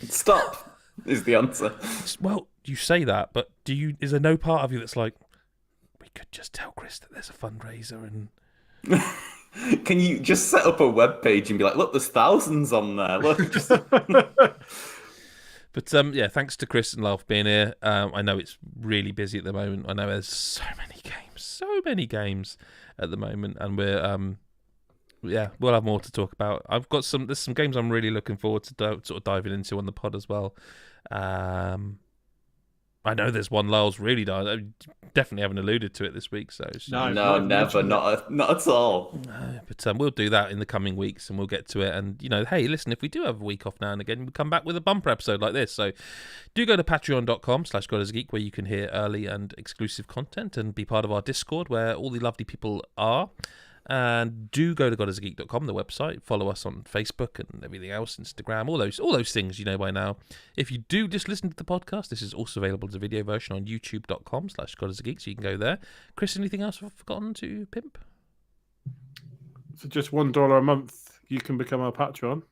stop is the answer. Well, you say that, but is there no part of you that's like, we could just tell Chris that there's a fundraiser and... Can you just set up a web page and be like, look, there's thousands on there. Look, just... But yeah, thanks to Chris and Lyle for being here. I know it's really busy at the moment. I know there's so many games at the moment, and we'll have more to talk about. There's some games I'm really looking forward to sort of diving into on the pod as well. I know there's one Lyle's really done. I definitely haven't alluded to it this week. So no, never, not at all. No, but we'll do that in the coming weeks, and we'll get to it. And hey, listen, if we do have a week off now and again, we'll come back with a bumper episode like this. So do go to patreon.com/GodIsAGeek, where you can hear early and exclusive content and be part of our Discord, where all the lovely people are. And do go to godisageek.com, the website. Follow us on Facebook and everything else, Instagram, all those things you know by now. If you do just listen to the podcast, this is also available as a video version on youtube.com/godisageek, so you can go there. Chris, anything else I've forgotten to pimp? For just $1 a month, you can become our Patreon.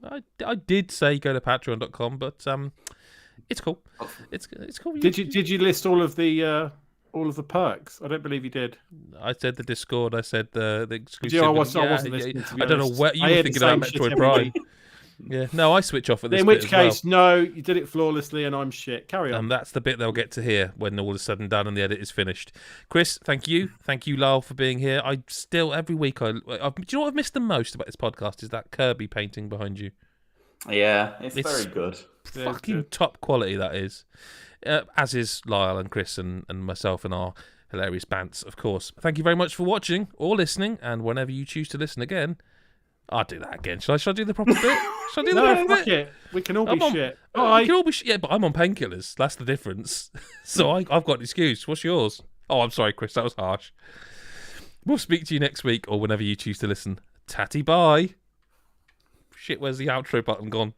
I did say go to patreon.com, but it's cool. It's cool. Did you list all of the perks? I don't believe you did. I said the Discord. I said the exclusive. I wasn't listening. I don't know what you were thinking about Metroid Prime. Yeah, no, I switch off at this. In which case, no, you did it flawlessly, and I'm shit. Carry on. And that's the bit they'll get to hear when all is said and done and the edit is finished. Chris, thank you, Lyle, for being here. I still every week do you know what I've missed the most about this podcast is that Kirby painting behind you. Yeah, it's very good. Fucking top quality that is. As is Lyle and Chris and myself and our hilarious bants, of course. Thank you very much for watching or listening, and whenever you choose to listen again, I'll do that again. Shall I do the proper bit? Shall I do the proper bit? It. We can all be shit. We can all be shit, but I'm on painkillers. That's the difference. So I've got an excuse. What's yours? Oh, I'm sorry, Chris. That was harsh. We'll speak to you next week or whenever you choose to listen. Tatty bye. Shit, where's the outro button gone?